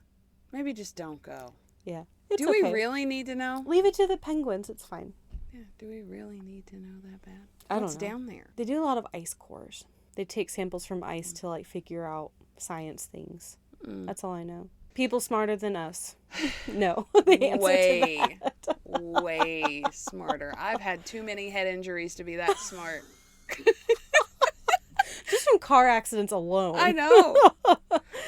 Maybe just don't go. Yeah. Do we really need to know? Leave it to the penguins. It's fine. Yeah. Do we really need to know that bad? I don't What's know. down there? They do a lot of ice cores. They take samples from ice to, like, figure out science things. That's all I know. People smarter than us. No. The answer to that. Way smarter. I've had too many head injuries to be that smart. Just from car accidents alone. I know.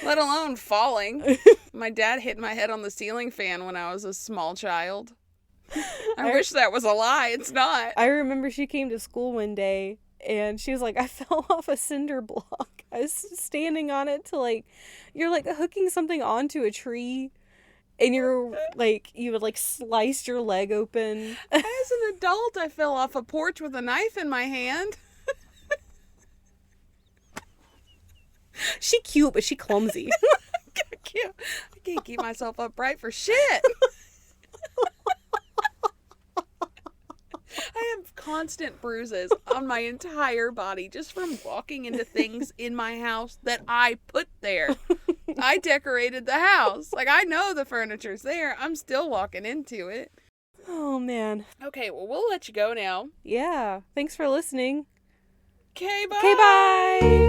Let alone falling. My dad hit my head on the ceiling fan when I was a small child. I wish that was a lie. It's not. I remember she came to school one day and she was like, I fell off a cinder block. I was standing on it to, like, you're like hooking something onto a tree and you're like, you would like slice your leg open. As an adult, I fell off a porch with a knife in my hand. She cute, but she clumsy. I can't keep myself upright for shit. I have constant bruises on my entire body just from walking into things in my house that I put there. I decorated the house. Like, I know the furniture's there. I'm still walking into it. Oh, man. Okay, well, we'll let you go now. Yeah. Thanks for listening. Okay, bye. Okay, bye.